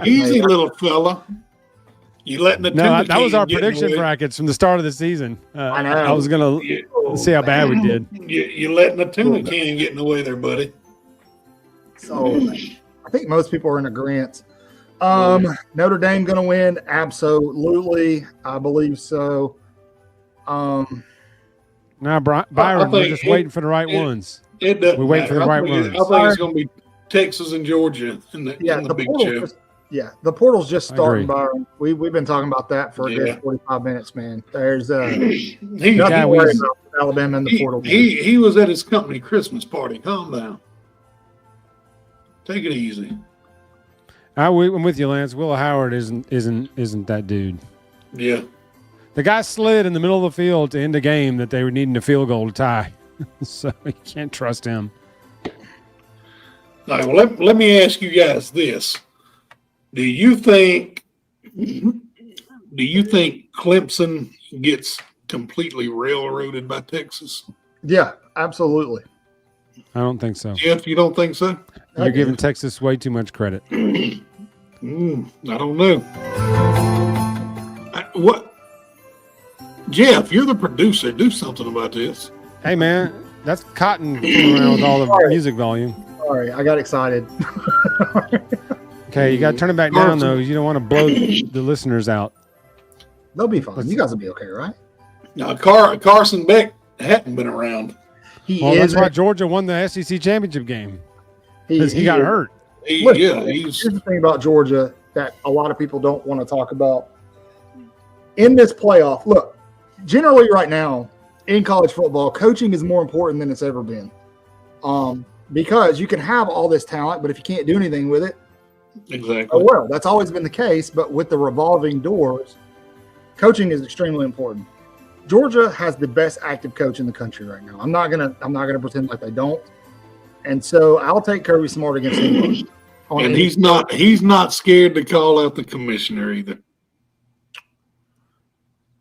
Easy little fella. You letting the that was our prediction brackets from the start of the season. I know. I was gonna see how bad we did. You letting the tuna can get in the way there, buddy. So I think most people are in agreement. Notre Dame going to win? Absolutely. I believe so. Now, Byron, we're just waiting for the right ones. We're waiting for the right ones. I think it's going to be Texas and Georgia in the big show. The portal's just starting, Byron. We've been talking about that for a good 45 minutes, man. There's nothing worried about Alabama and the portal. He was at his company Christmas party. Calm down. Take it easy. I'm with you, Lance. Willa Howard isn't that dude. Yeah. The guy slid in the middle of the field to end a game that they were needing a field goal to tie. So you can't trust him. All right, well, let me ask you guys this. Do you think Clemson gets completely railroaded by Texas? Yeah, absolutely. I don't think so. Jeff, you don't think so? You're giving Texas way too much credit. I don't know. What? Jeff, you're the producer. Do something about this. Hey, man, that's Cotton fooling around with all the music volume. Sorry, I got excited. Okay, you got to turn it back down, though. You don't want to blow the listeners out. They'll be fine. You guys will be okay, right? Now, Carson Beck hadn't been around. That's why Georgia won the SEC championship game. He got hurt. Here's the thing about Georgia that a lot of people don't want to talk about. In this playoff, look, generally right now in college football, coaching is more important than it's ever been. Because you can have all this talent, but if you can't do anything with it, exactly. Oh, well, that's always been the case. But with the revolving doors, coaching is extremely important. Georgia has the best active coach in the country right now. I'm not gonna pretend like they don't. And so I'll take Kirby Smart against him. And he's not scared to call out the commissioner either.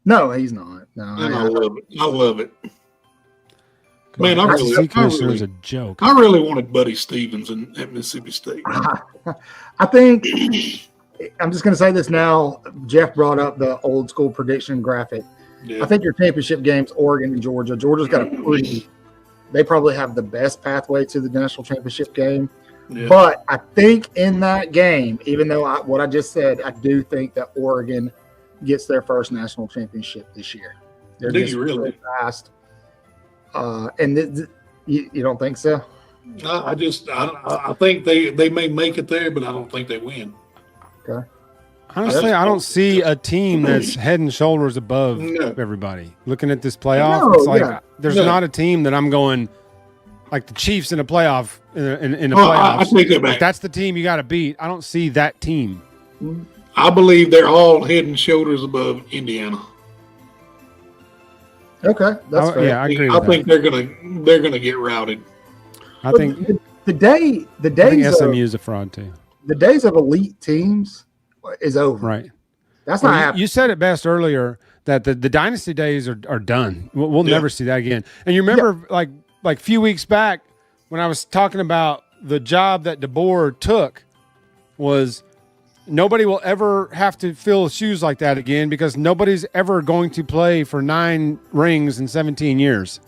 No, he's not. No, I love it. Man, a joke. I really wanted Buddy Stevens at Mississippi State. I think I'm just going to say this now. Jeff brought up the old school prediction graphic. Yeah. I think your championship games, Oregon and Georgia. Georgia's got they probably have the best pathway to the national championship game. Yeah. But I think in that game, even though what I just said, I do think that Oregon gets their first national championship this year. They're just really fast. And you don't think so? I think they may make it there, but I don't think they win. Okay. Honestly, I don't see a team that's head and shoulders above everybody. Looking at this playoff, it's like there's not a team that I'm going like the Chiefs in a playoff in the playoffs. I take that back. Like, that's the team you got to beat. I don't see that team. I believe they're all head and shoulders above Indiana. Okay, that's fair. Yeah, I agree. I think they're gonna get routed. I think the days SMU is a fraud too. The days of elite teams is over. Right. That's not happening. You said it best earlier that the dynasty days are done. We'll never see that again. And you remember like a few weeks back when I was talking about the job that DeBoer took was nobody will ever have to fill shoes like that again because nobody's ever going to play for 9 rings in 17 years.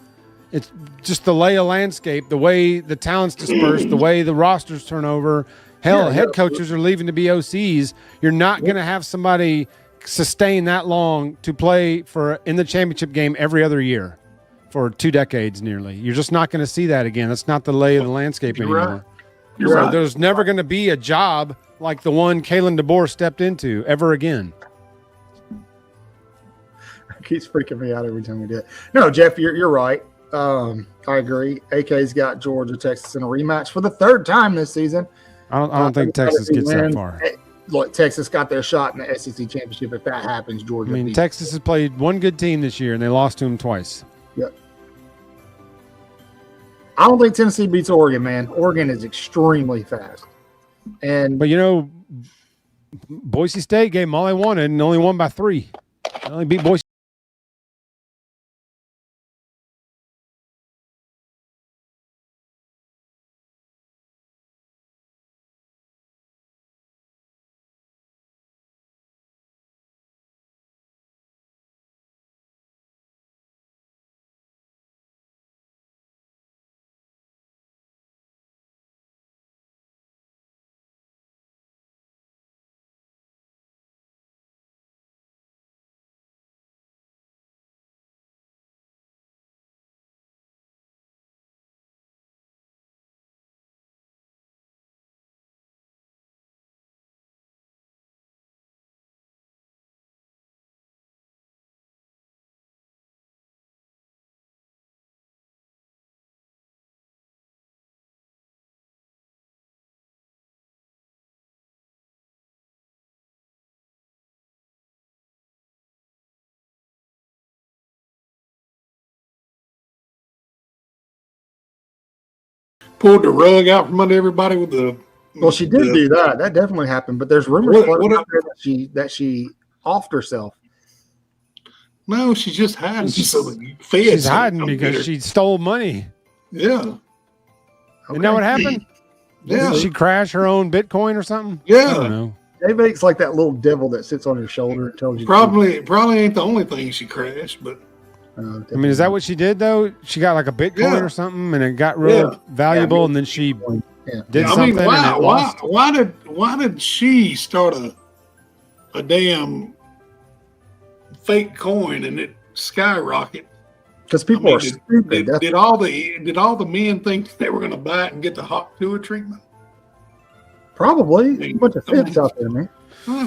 It's just the lay of landscape, the way the talent's dispersed, the way the rosters turn over. Hell, head coaches are leaving to be OCs. You're not going to have somebody sustain that long to play in the championship game every other year for 2 decades nearly. You're just not going to see that again. That's not the lay of the landscape anymore. You're right. There's never going to be a job like the one Kalen DeBoer stepped into ever again. It keeps freaking me out every time we do it. No, Jeff, you're right. I agree. AK's got Georgia, Texas in a rematch for the 3rd time this season. I don't think Texas gets that far. Look, Texas got their shot in the SEC championship. If that happens, Georgia. I mean, Texas has played one good team this year, and they lost to them twice. Yep. I don't think Tennessee beats Oregon, man. Oregon is extremely fast. But Boise State gave them all they wanted and only won by 3. They only beat Boise pulled the rug out from under everybody with the. Well, she did do that. That definitely happened. But there's rumors floating out there that she offed herself. No, she's just hiding. She's hiding because she stole money. Yeah. Okay. Isn't that what happened? Yeah. Did she crash her own Bitcoin or something? Yeah. I don't know. Dave's like that little devil that sits on your shoulder and tells you. Probably ain't the only thing she crashed, but. I mean, is that what she did though? She got like a Bitcoin or something, and it got real valuable, and then she did something. Why did she start a damn fake coin and it skyrocket? Because people are stupid. Did all the men think they were going to buy it and get the hot tour treatment? Probably a bunch of fibs out there, man. I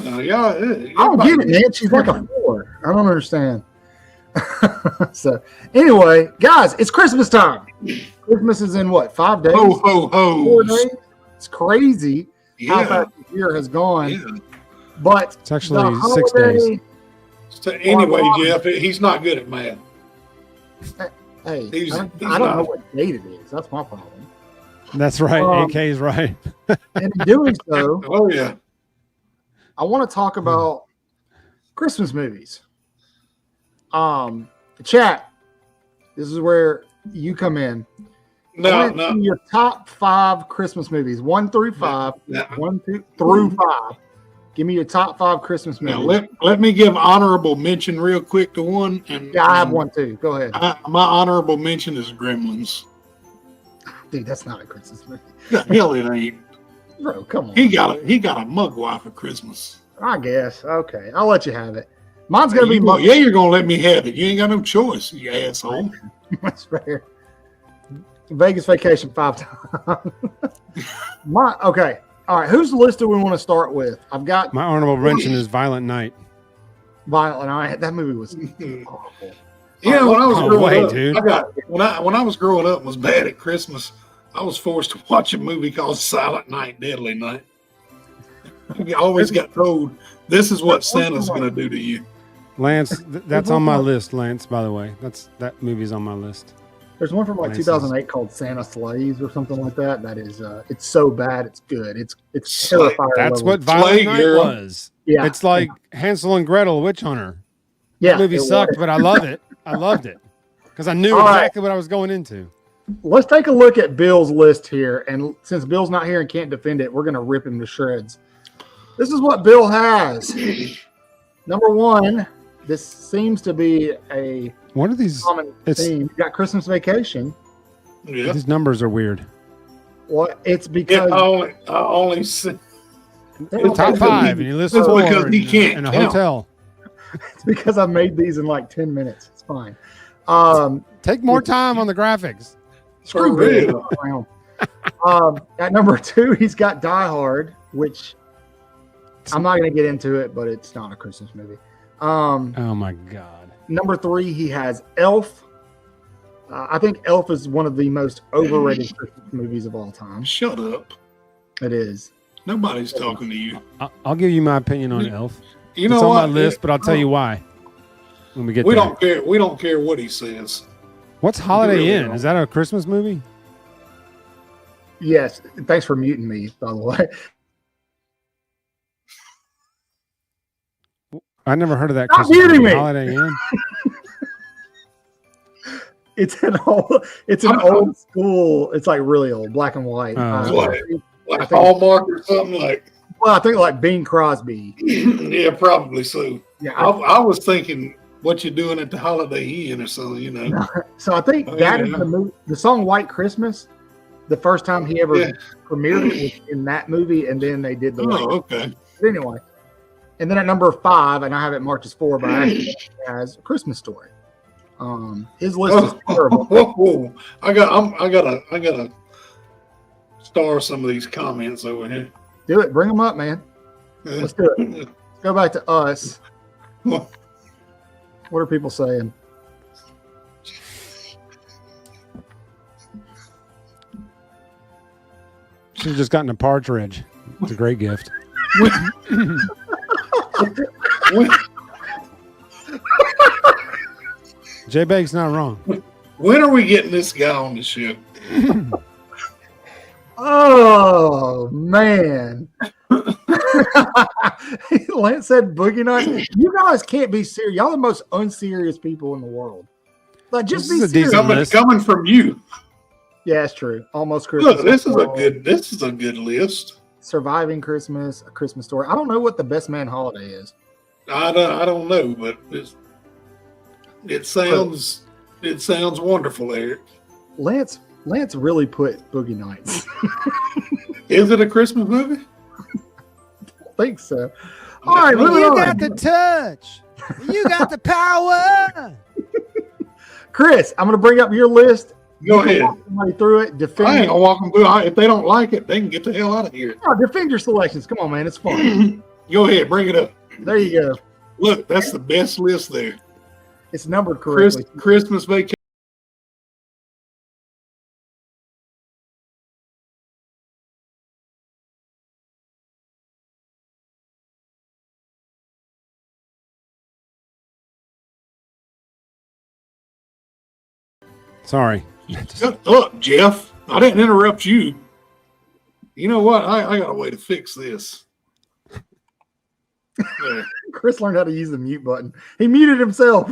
don't get it, man. She's like a whore. I don't understand. So anyway, guys, it's Christmas time. Christmas is in what, 5 days? Ho, ho, ho. 4 days. It's crazy how fast the year has gone. Yeah. But it's actually 6 days. So anyway, Jeff, he's not good at math. Hey, I don't know what date it is. That's my problem. That's right. AK is right. And in doing so, oh yeah, I want to talk about Christmas movies. Chat, this is where you come in. No. Your top 5 Christmas movies, 1 through 5. No. 1 through 5. Give me your top 5 Christmas movies. Now, let me give honorable mention real quick to one. And I have one too. Go ahead. My honorable mention is Gremlins. Dude, that's not a Christmas movie. Hell, it ain't. Bro, come on. He got a mugwai for Christmas. I guess. Okay, I'll let you have it. Mine's gonna be mugwai. Yeah, you're gonna let me have it. You ain't got no choice, you asshole. That's fair. Vegas Vacation 5 times. Okay. All right. Whose list do we want to start with? I've got my honorable mention is Violent Night. Violent Night. That movie was awful. Yeah, when I was growing up, dude. when I was growing up and was bad at Christmas, I was forced to watch a movie called Silent Night, Deadly Night. I always got told, this is what Santa's going to do to you. Lance, that's on my list, Lance, by the way. That movie's on my list. There's one from like 2008 called Santa Slays or something like that. That is, it's so bad, it's good. It's terrifying. That's what Violent Night was. Yeah. It's like Hansel and Gretel, Witch Hunter. Yeah. That movie sucked, but I love it. I loved it because I knew exactly what I was going into. Let's take a look at Bill's list here. And since Bill's not here and can't defend it, we're going to rip him to shreds. This is what Bill has. Number 1, this seems to be a what are these common theme. You got Christmas Vacation. Yeah. These numbers are weird. Well, it's because I only see top 5 and you list 4 because he can't in a count. hotel. It's because I made these in like 10 minutes. It's fine. Take more time on the graphics. Screw Bill. At number 2, he's got Die Hard, which I'm not going to get into it, but it's not a Christmas movie. Oh my God. Number 3, he has Elf. I think Elf is one of the most overrated Christmas movies of all time. Shut up. It is. Nobody's talking to you. I'll give you my opinion on Elf. You know it's on what? my list, but I'll tell you why when we get we there. don't care. We don't care what he says. What's Holiday really Inn? don't. Is that a Christmas movie? Yes. Thanks for muting me, by the way. I never heard of that. Stop Christmas muting movie. me. Holiday Inn. It's an old school. It's like really old, black and white. Like Hallmark or something like. Well, I think like Bing Crosby. Yeah, probably so. Yeah, I was thinking what you're doing at the Holiday Inn or something, you know. So I think is the movie. The song "White Christmas." The first time he ever premiered it was in that movie, and then they did the. Okay. But anyway, and then at number 5, and I have it marked as 4, but I actually has a Christmas Story. His list is terrible. I gotta star some of these comments over here. Do it. Bring them up, man. Let's do it. Let's go back to us. What are people saying? She's just gotten a partridge. It's a great gift. J Bag's not wrong. When are we getting this guy on the ship? Oh man. Lance said Boogie Nights. You guys can't be serious. Y'all are the most unserious people in the world. Like, just This be is a decent serious. list. Coming from you. Yeah, it's true. Almost Christmas. Look, this is a good list. Surviving Christmas, A Christmas Story. I don't know what the best man holiday is. I don't know, but it sounds wonderful, Eric. Lance really put Boogie Nights. Is it a Christmas movie? I think so. All right, moving You on. got the touch. You got the power. Chris, I'm going to bring up your list. Go You can ahead. walk somebody through it. I Defend. ain't gonna walk them through. If they don't like it, they can get the hell out of here. Oh, defend your selections. Come on, man. It's fun. Go ahead, bring it up. There you go. Look, that's the best list there. It's numbered correctly. Christmas Vacation. Sorry. Shut up, Jeff. I didn't interrupt you. You know what? I got a way to fix this. There. Chris learned how to use the mute button. He muted himself.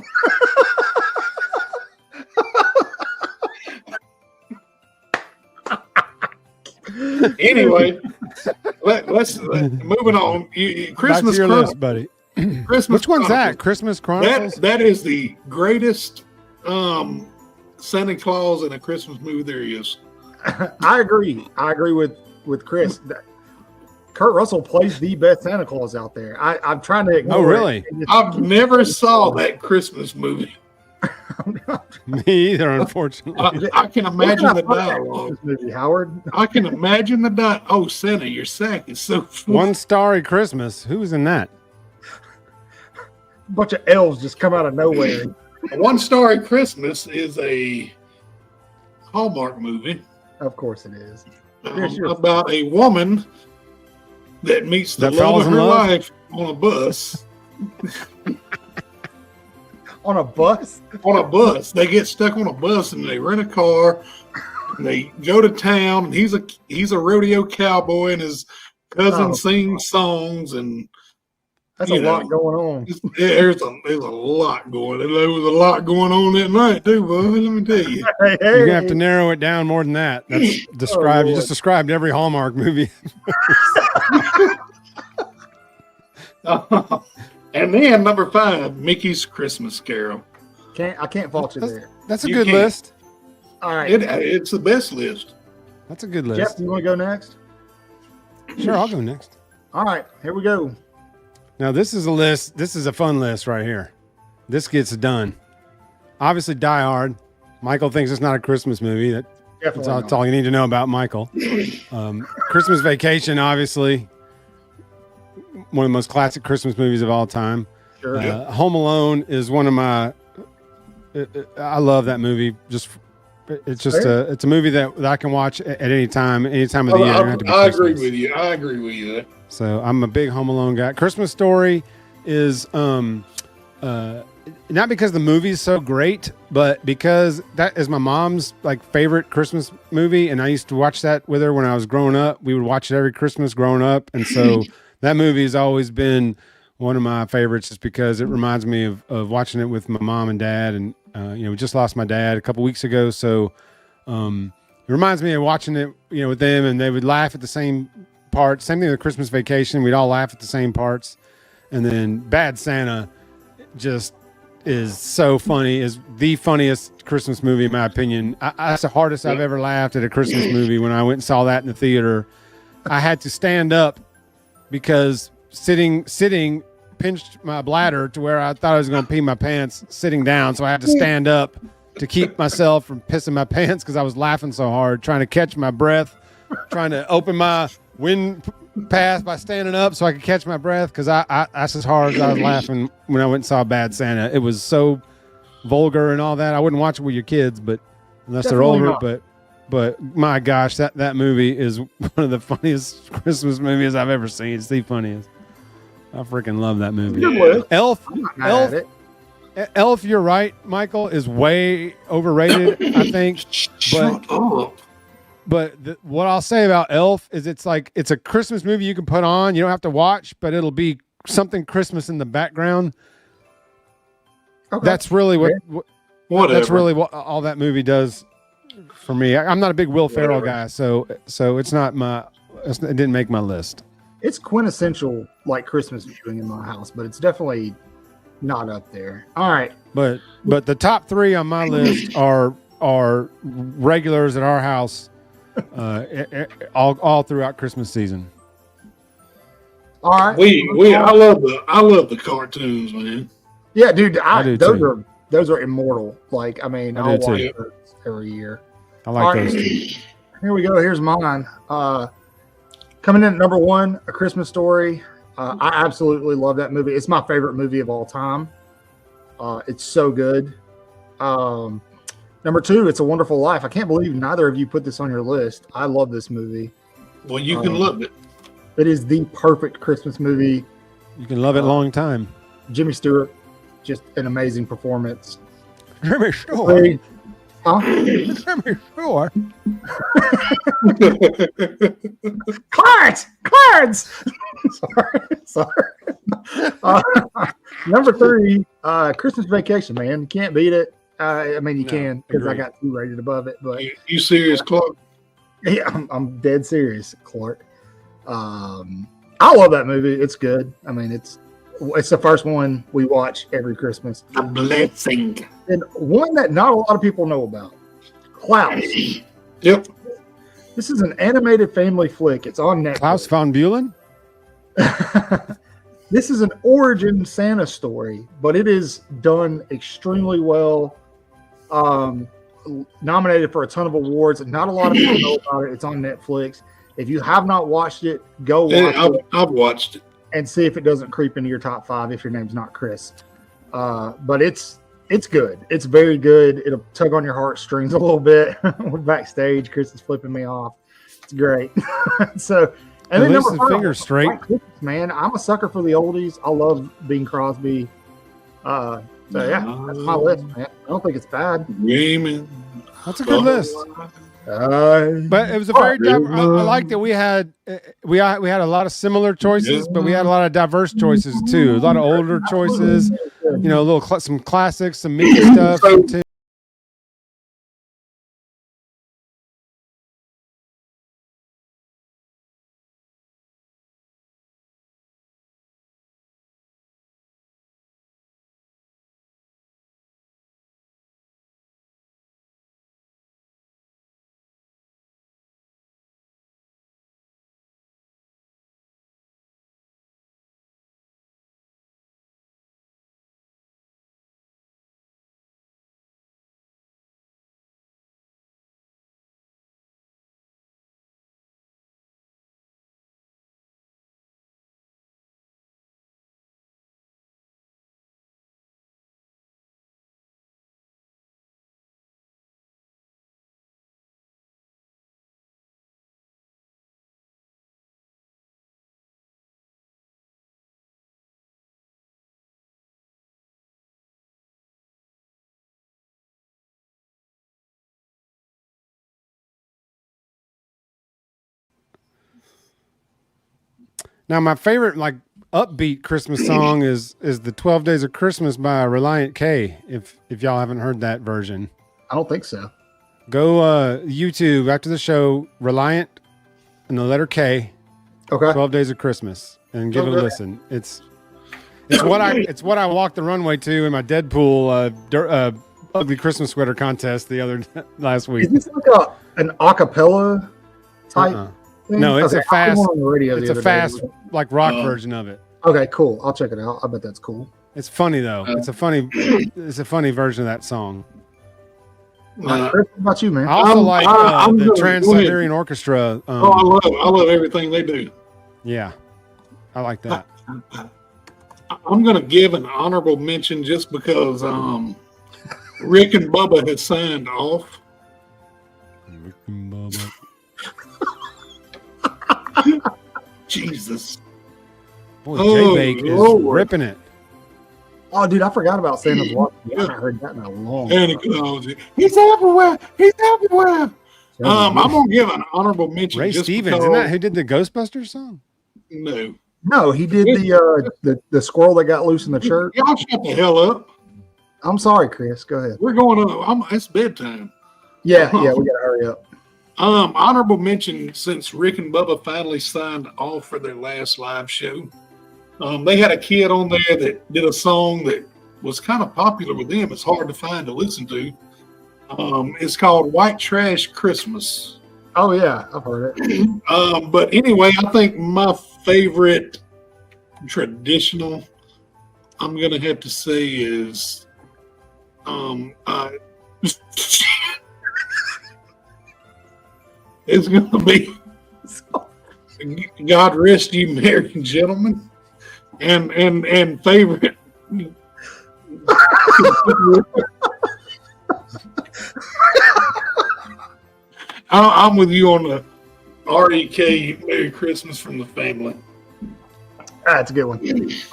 Anyway, let's moving on. Christmas Back to your Chronicles. list, buddy. Christmas Which one's that? Chronicles. Christmas Chronicles? That is the greatest Santa Claus in a Christmas movie there is. I agree. I agree with Chris. Kurt Russell plays the best Santa Claus out there. I'm trying to ignore Oh, really? it. I've never saw that Christmas movie. Me either, unfortunately. I can imagine the dialogue. Movie, Howard. I can imagine the dialogue. Oh, Santa, your sack is so full. One Starry Christmas. Who's in that? A bunch of elves just come out of nowhere. One Starry Christmas is a Hallmark movie Of course it is. Here's your- about a woman that meets the That love falls of in her love? life on a bus. On a bus? On a bus. They get stuck on a bus and they rent a car. And they go to town. And he's a rodeo cowboy and his cousin Oh. sings songs and That's You a know. lot going on. there's a lot going. There was a lot going on that night too, boy. Let me tell you. Hey, You're gonna have to narrow it down more than that. That's described. You Lord. just described every Hallmark movie. And then number 5, Mickey's Christmas Carol. I can't fault you there. That's a You good can't. list. All right. It's the best list. That's a good Jeff, list. you want to go next? Sure, I'll go next. All right. Here we go. Now this is a list. This is a fun list right here. This gets done. Obviously, Die Hard. Michael thinks it's not a Christmas movie. That's Definitely. all you need to know about Michael. Christmas Vacation, obviously, one of the most classic Christmas movies of all time. Sure. Home Alone is one of my. I love that movie. It's a movie that I can watch at any time of the year. It don't have to be I agree Christmas. with you. I agree with you there. So I'm a big Home Alone guy. Christmas Story is not because the movie is so great, but because that is my mom's favorite Christmas movie, and I used to watch that with her when I was growing up. We would watch it every Christmas growing up, and so that movie has always been one of my favorites, just because it reminds me of watching it with my mom and dad, and we just lost my dad a couple weeks ago, so it reminds me of watching it with them, and they would laugh at the same parts. Same thing with Christmas Vacation. We'd all laugh at the same parts. And then Bad Santa just is so funny. Is the funniest Christmas movie in my opinion. That's the hardest I've ever laughed at a Christmas movie. When I went and saw that in the theater, I had to stand up because sitting pinched my bladder to where I thought I was going to pee my pants sitting down. So I had to stand up to keep myself from pissing my pants because I was laughing so hard, trying to catch my breath, trying to open my wind path by standing up so I could catch my breath, because that's as hard as I was laughing when I went and saw Bad Santa. It was so vulgar and all that. I wouldn't watch it with your kids, but unless Definitely they're not. older. But my gosh, that movie is one of the funniest Christmas movies I've ever seen. It's the funniest. I freaking love that movie. Good list. Elf, I'm not mad at it. Elf, you're right, Michael, is way overrated, I think. Shut up. what I'll say about Elf is it's a Christmas movie you can put on. You don't have to watch, but it'll be something Christmas in the background. Okay. That's really what Whatever. that's really what all that movie does for me. I'm not a big Will Ferrell guy, so it's not it didn't make my list. It's quintessential like Christmas viewing in my house, but it's definitely not up there. All right. But the top 3 on my list are regulars at our house all throughout Christmas season. All right. I love the cartoons, man. Yeah, dude. I do too. Those are immortal. Like, I mean, I'll watch those every year. I like those too. Here we go. Here's mine. Coming in at number 1, A Christmas Story. I absolutely love that movie. It's my favorite movie of all time. It's so good. Number 2, It's a Wonderful Life. I can't believe neither of you put this on your list. I love this movie. Well, you can love it. It is the perfect Christmas movie. You can love it long time. Jimmy Stewart, just an amazing performance. Jimmy Stewart. Huh? Jimmy Stewart. Cards. Sorry. Number 3, Christmas Vacation. Man, you can't beat it. I mean, you can because I got 2 rated above it. But you serious, Clark? Yeah, I'm dead serious, Clark. I love that movie. It's good. I mean, it's the first one we watch every Christmas. A blessing. And one that not a lot of people know about, Klaus. Yep. This is an animated family flick. It's on Netflix. Klaus von Bühlen? This is an origin Santa story, but it is done extremely well. Nominated for a ton of awards. Not a lot of people know about it. It's on Netflix. If you have not watched it, go watch it. I've watched it. And see if it doesn't creep into your top 5 if your name's not Chris. But it's good. It's very good. It'll tug on your heartstrings a little bit. We're backstage. Chris is flipping me off. It's great. So, and then number 5, fingers straight. Man, I'm a sucker for the oldies. I love Bing Crosby. So yeah, that's my list, man. I don't think it's bad. Dreaming. That's a good list. But it was a very I like that we had a lot of similar choices, but we had a lot of diverse choices too. A lot of older choices, some classics, some Mickey stuff too. Now, my favorite upbeat Christmas song is the 12 Days of Christmas by Reliant K. If y'all haven't heard that version, I don't think so. Go YouTube after the show, Reliant and the letter K. Okay. 12 Days of Christmas, and give it a listen. It's what I walked the runway to in my Deadpool ugly Christmas sweater contest last week. Is this like an acapella type? Thing? No, it's a fast. It's a fast rock version of it. Okay, cool. I'll check it out. I bet that's cool. It's funny though. It's a funny version of that song. Chris, what about you, man? I also like the Trans-Siberian Orchestra. I love everything they do. Yeah, I like that. I'm going to give an honorable mention just because Rick and Bubba had signed off. Rick and Bubba. Jesus. Boy, J-Bake is ripping it. Oh, dude, I forgot about Santa's Watch. I haven't heard that in a long time. He's everywhere. He's everywhere. I'm gonna give an honorable mention. Ray just Stevens, because, isn't that who did the Ghostbusters song? No, he did the squirrel that got loose in the church. y'all shut the hell up. I'm sorry, Chris. Go ahead. We're going to. It's bedtime. Yeah, we gotta hurry up. Honorable mention, since Rick and Bubba finally signed off for their last live show. They had a kid on there that did a song that was kind of popular with them. It's hard to find to listen to. It's called White Trash Christmas. Oh yeah, I've heard it. But anyway, I think my favorite traditional, I'm gonna have to say, is it's gonna be God Rest You Merry Gentlemen, and favorite. I'm with you on the REK Merry Christmas from the Family. That's a good one.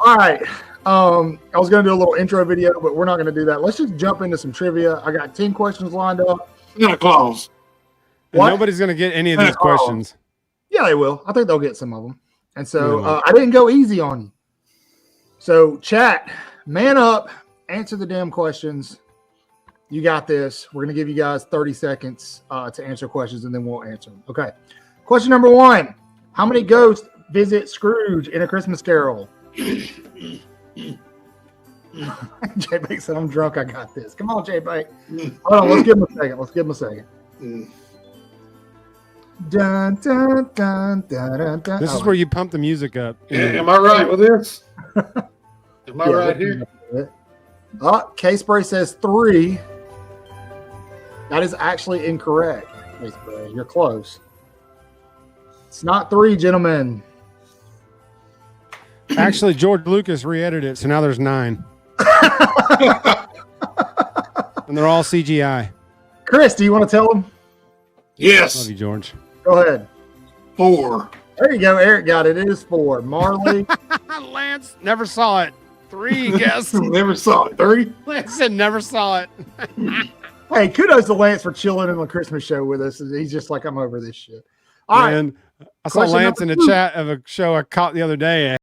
All right. I was going to do a little intro video, but we're not going to do that. Let's just jump into some trivia. I got 10 questions lined up. Santa Claus. And nobody's going to get any of these questions. Yeah, they will. I think they'll get some of them. And so I didn't go easy on you. So chat, man up, answer the damn questions. You got this. We're going to give you guys 30 seconds to answer questions, and then we'll answer them. Okay. Question number 1. How many ghosts visit Scrooge in A Christmas Carol? J-Bake said, I'm drunk. I got this. Come on, J-Bake. Hold on. Let's give him a second. Dun, dun, dun, dun, dun, dun. This is where you pump the music up. Am I right with this? Am I right here? K-Spray says 3. That is actually incorrect. K-Spray, you're close. It's not 3, gentlemen. Actually, George Lucas re-edited it, so now there's 9. And they're all CGI. Chris, do you want to tell them? Yes. Love you, George. Go ahead. 4. There you go. Eric got it. It is 4. Marley. Lance never saw it. 3, guess. Never saw it. 3. Lance said never saw it. Hey, kudos to Lance for chilling in the Christmas show with us. He's just like, I'm over this shit. All right. And I saw Question Lance in number the 2. chat of a show I caught the other day.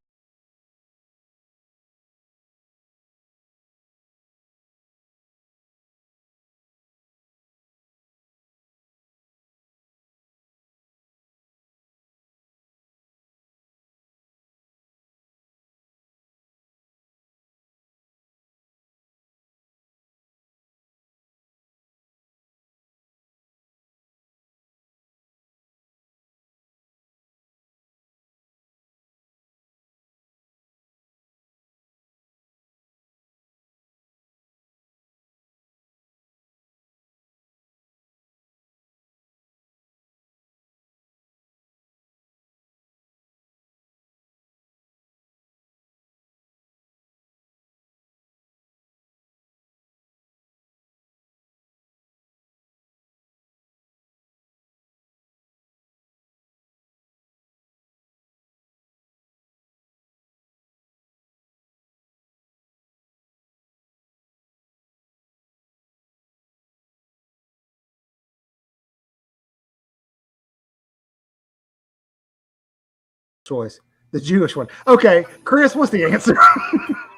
Choice. The Jewish one. Okay. Chris, what's the answer?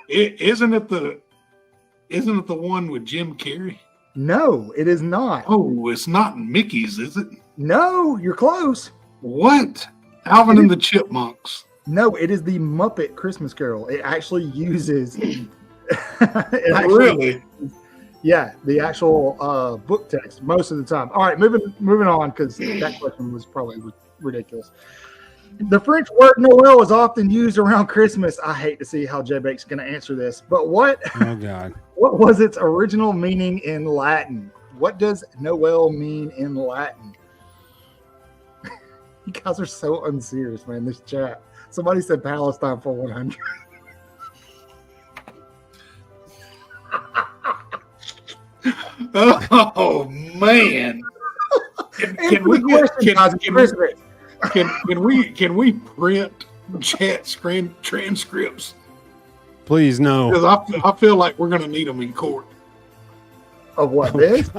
Isn't it the one with Jim Carrey? No, it is not. Oh, it's not Mickey's, is it? No, you're close. What? Alvin and the Chipmunks. No, it is the Muppet Christmas Carol. It actually uses Really? Yeah, the actual book text most of the time. All right, moving on, because that question was probably ridiculous. The French word Noel is often used around Christmas. I hate to see how J-Bake's going to answer this, but what was its original meaning in Latin? What does Noel mean in Latin? You guys are so unserious, man, this chat. Somebody said Palestine for 100. Oh man! Can we print chat screen transcripts? Please, no. Because I feel like we're going to need them in court. Of what, this?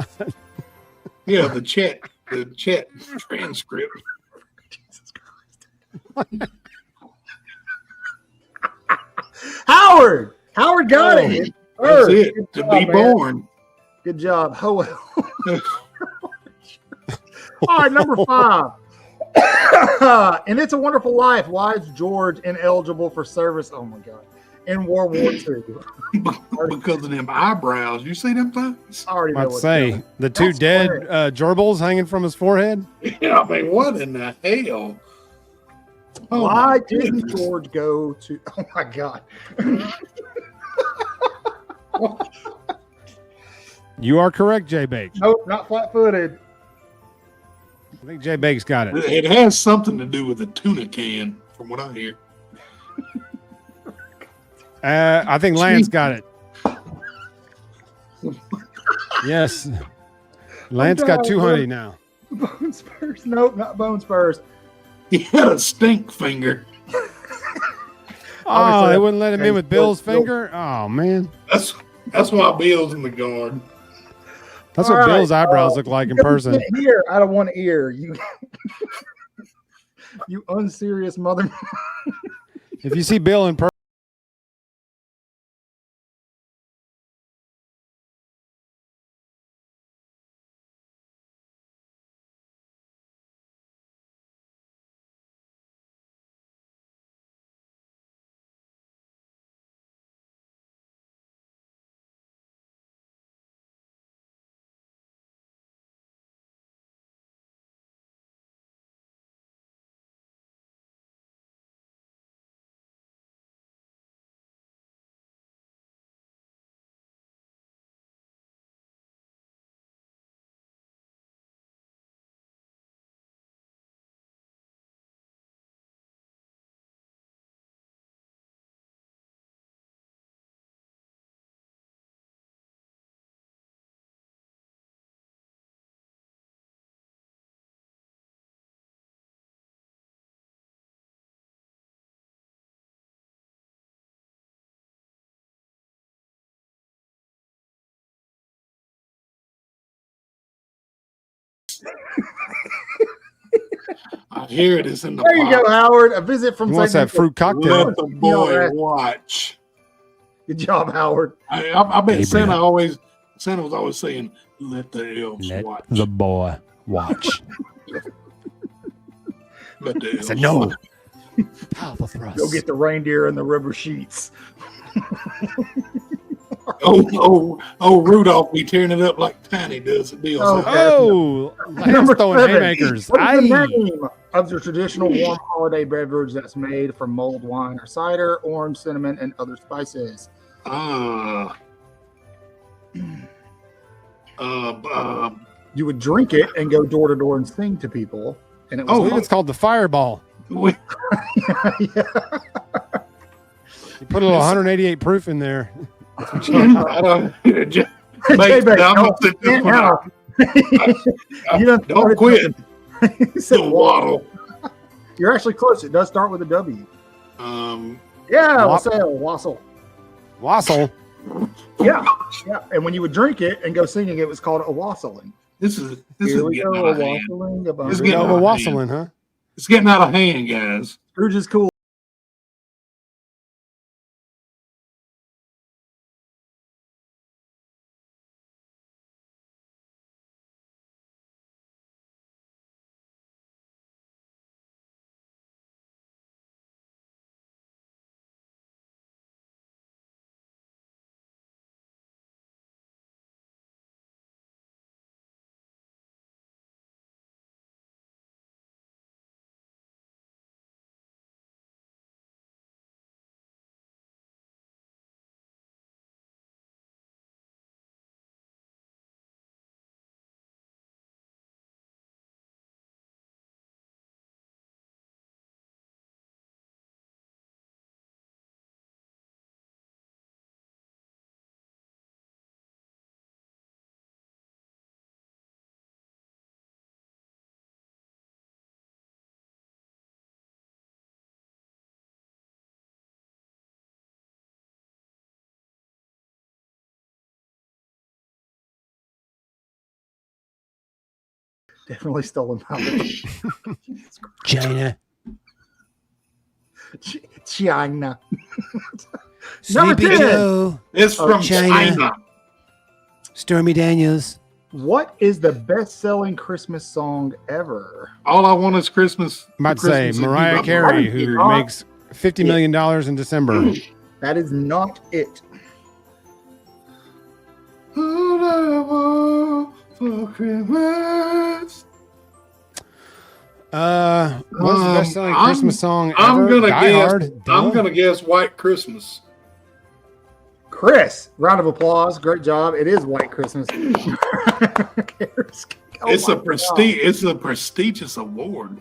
Yeah, the chat the chat transcript. Jesus Christ. Howard got it. That's it. Good To job, be man. born. Good job. All right, number 5. And It's a Wonderful Life. Why is George ineligible for service? Oh my God. In World War II. Because of them eyebrows. You see them things? I already know I'd what's say coming. the 2 That's dead quick. gerbils hanging from his forehead. Yeah, I mean, what in the hell? Oh, Why my didn't goodness. George go to? Oh my God. You are correct, Jay Bakes. Nope, not flat-footed. I think Jay Bakes got it. It has something to do with a tuna can, from what I hear. I think Lance got it. Yes. Lance got 200 now. Bone Spurs. Nope, not Bone Spurs. He had a stink finger. Oh, Obviously, they wouldn't let him in with Bill's Bill. finger? Oh, man. That's why Bill's in the guard. That's All what right, Bill's eyebrows look like in person. You can't hear out of one ear. You you unserious mother. If you see Bill in person, I hear it is in the There you pot. go, Howard. A visit from he wants St. that fruit cocktail. Let the boy watch. Good job, Howard. I bet Gabriel. Santa was always saying, let the elves Let watch. the boy watch. Let the I elves said, no. watch. Powerful thrust. Go get the reindeer and the rubber sheets. Oh, Rudolph be tearing it up like Tiny does at Bill's Oh, house. Oh, Lance Number throwing 7. haymakers. What is the Aye. name of the traditional warm holiday beverage that's made from mulled wine or cider, orange, cinnamon, and other spices? You would drink it and go door to door and sing to people. And it I was believe it's called the Fireball. We- yeah. You put a little 188 proof in there. I don't, Jay Mate, Bates, I'm no, gonna sit this can't one now. out. You done Don't started quit. something. You said Don't waddle. You're actually close. It does start with a W. Um, Yeah, Wop. wassail. Wassel. Yeah, yeah. And when you would drink it and go singing, it was called a wassailing. this is Here we getting go, out a of hand. wassailing. It's Here we getting go, out a of wassailing, huh? It's getting out of hand, guys. Scrooge is cool. Definitely stolen by China. China. Number Sleepy 10. Joe. It's from China. Stormy Daniels. What is the best-selling Christmas song ever? All I Want Is Christmas. I'm about to say Christmas Mariah Eve. Carey, who Right. makes $50 million in December. That is not it. All I want for Christmas. What's the best-selling Christmas song ever? I'm gonna Die guess. Hard. I'm Duh. gonna guess White Christmas. Chris, round of applause. Great job. It is White Christmas. It's a prestige. It's a prestigious award.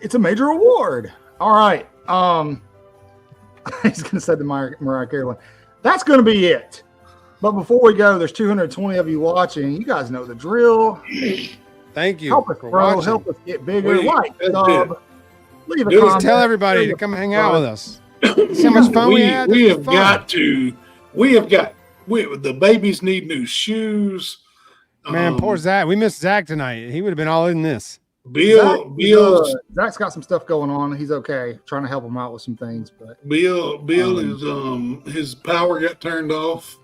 It's a major award. All right. He's gonna say the Mariah Carey one. That's gonna be it. But before we go, there's 220 of you watching. You guys know the drill. Thank you. Help us, for bro. watching. Help us get bigger. Wait, Like, that's sub. Leave a Just comment. Tell everybody to come hang out with us. See how much fun we had. We This have was fun. got to. The babies need new shoes. Man, poor Zach. We missed Zach tonight. He would have been all in this. Bill. Zach's got some stuff going on. He's okay. Trying to help him out with some things, but Bill is his power got turned off.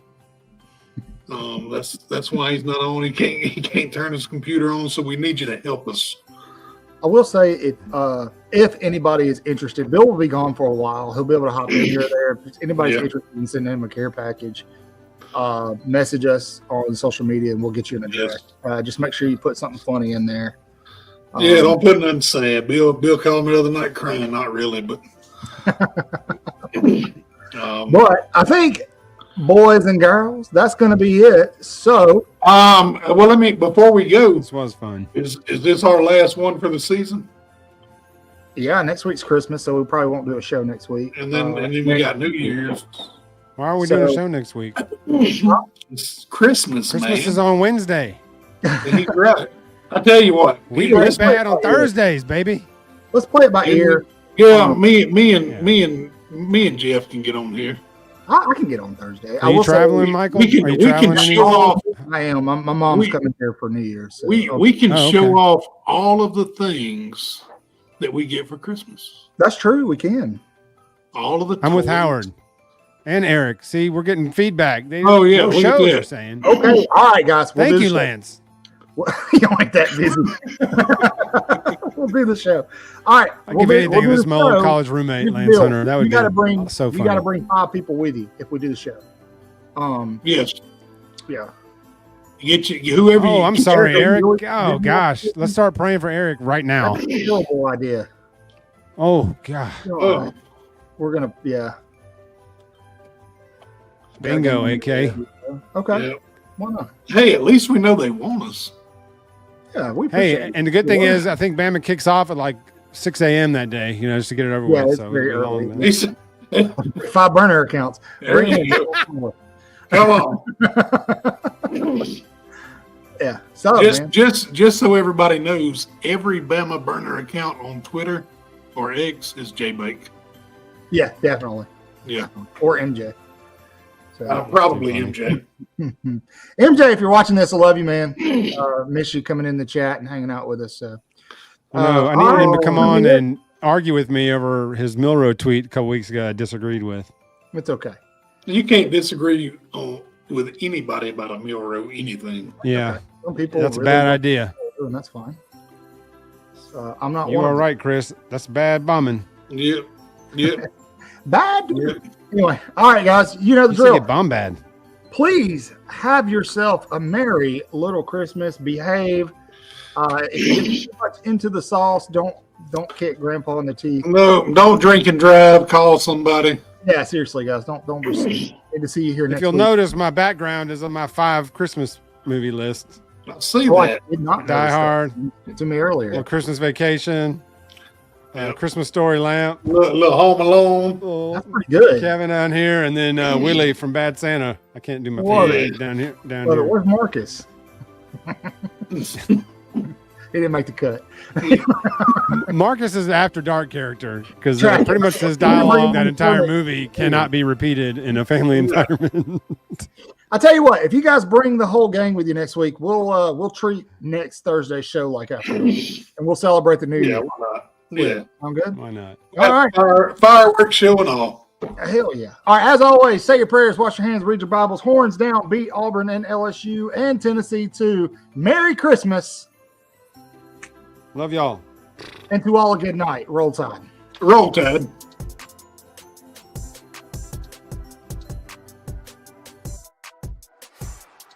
That's why he's not on. He can't turn his computer on. So we need you to help us. I will say if anybody is interested, Bill will be gone for a while. He'll be able to hop in here or there. If anybody's interested in sending him a care package, message us on social media and we'll get you an address. Just make sure you put something funny in there. Yeah, don't put nothing sad. Bill called me the other night crying. Not really, but. But I think, boys and girls, that's going to be it. So, well, before we go, This was fun. is this our last one for the season? yeah, next week's Christmas, so we probably won't do a show next week. And then we got New Year's. Why are we doing a show next week? It's Christmas, Christmas man. is on Wednesday. He's right. I tell you what, We go to bed on Thursdays, baby. Let's play it by ear. Yeah, me and Jeff can get on here. I can get on Thursday. Are you traveling, Michael? we can- Are you we can traveling any- show off. I am. My mom's coming here for New Year's. So. We can Oh, show okay. off all of the things that we get for Christmas. That's true. We can. All of the. I'm with toys. Howard and Eric. See, we're getting feedback. Oh, yeah, no look at shows that. they're saying. Okay. All right, guys. We'll Thank do you, the show. Lance. You ain't that busy. We'll do the show. All right. I'd give anything do if it's the my old show. college roommate, Here's the Lance deal. Hunter. That would you be gotta bring, so You funny. got to bring 5 people with you if we do the show. Yes. Yeah. Get you whoever. Oh, you, I'm sorry, Eric, Eric. you- Oh, gosh. Let's start praying for Eric right now. That's a terrible idea. Oh, God. All right. We're gonna. Yeah. Bingo, AK. Okay. Yeah. Why not? Hey, at least we know they want us. Yeah. We appreciate Hey, it. and the good thing is, I think Bama kicks off at like 6 a.m. that day, just to get it over Yeah, with. it's So very it'll be early. long. He said, 5 burner accounts. there you go. Come on. Yeah. So man. Just so everybody knows, every Bama burner account on Twitter or X is J-Bake. Yeah, definitely. Yeah, Or MJ. So. probably too funny. MJ. MJ, if you're watching this, I love you, man. Miss you coming in the chat and hanging out with us. So. I needed him to come all right. on and argue with me over his Milrow tweet a couple weeks ago I disagreed with. It's okay. You can't disagree with anybody about a meal or anything. Yeah, Some people that's a really bad love idea. it, and that's fine. I'm not You one are of them. right, Chris. That's bad bombing. Yep. Yep. Bad. Yep. Anyway, all right, guys. You know the You should drill. get bomb bad. Please have yourself a merry little Christmas. Behave. If you get too much into the sauce, don't kick Grandpa in the teeth. No, don't drink and drive. Call somebody. Yeah, seriously, guys, don't be silly. Good to see you here If next you'll week. notice, my background is on my 5 Christmas movie list. I see Oh, I that. did not Die notice that. Hard, To me earlier. Little Christmas Vacation, Yep. Christmas Story Lamp, Little Home Alone. little That's pretty good. Kevin down here, and then Willie from Bad Santa. I can't do my Love face down here. Down But here. where's Marcus? He didn't make the cut. Marcus is an After Dark character because Right. pretty much his dialogue that entire movie cannot be repeated in a family environment. I tell you what, if you guys bring the whole gang with you next week, we'll treat next Thursday's show like afternoon, and we'll celebrate the new Yeah, year. why not? Yeah. I'm good. Why not? All right. Fireworks show and all. Hell yeah. All right. As always, say your prayers, wash your hands, read your Bibles, horns down, beat Auburn and LSU and Tennessee too. Merry Christmas. Love y'all. And to all a good night. Roll Tide. Roll Tide.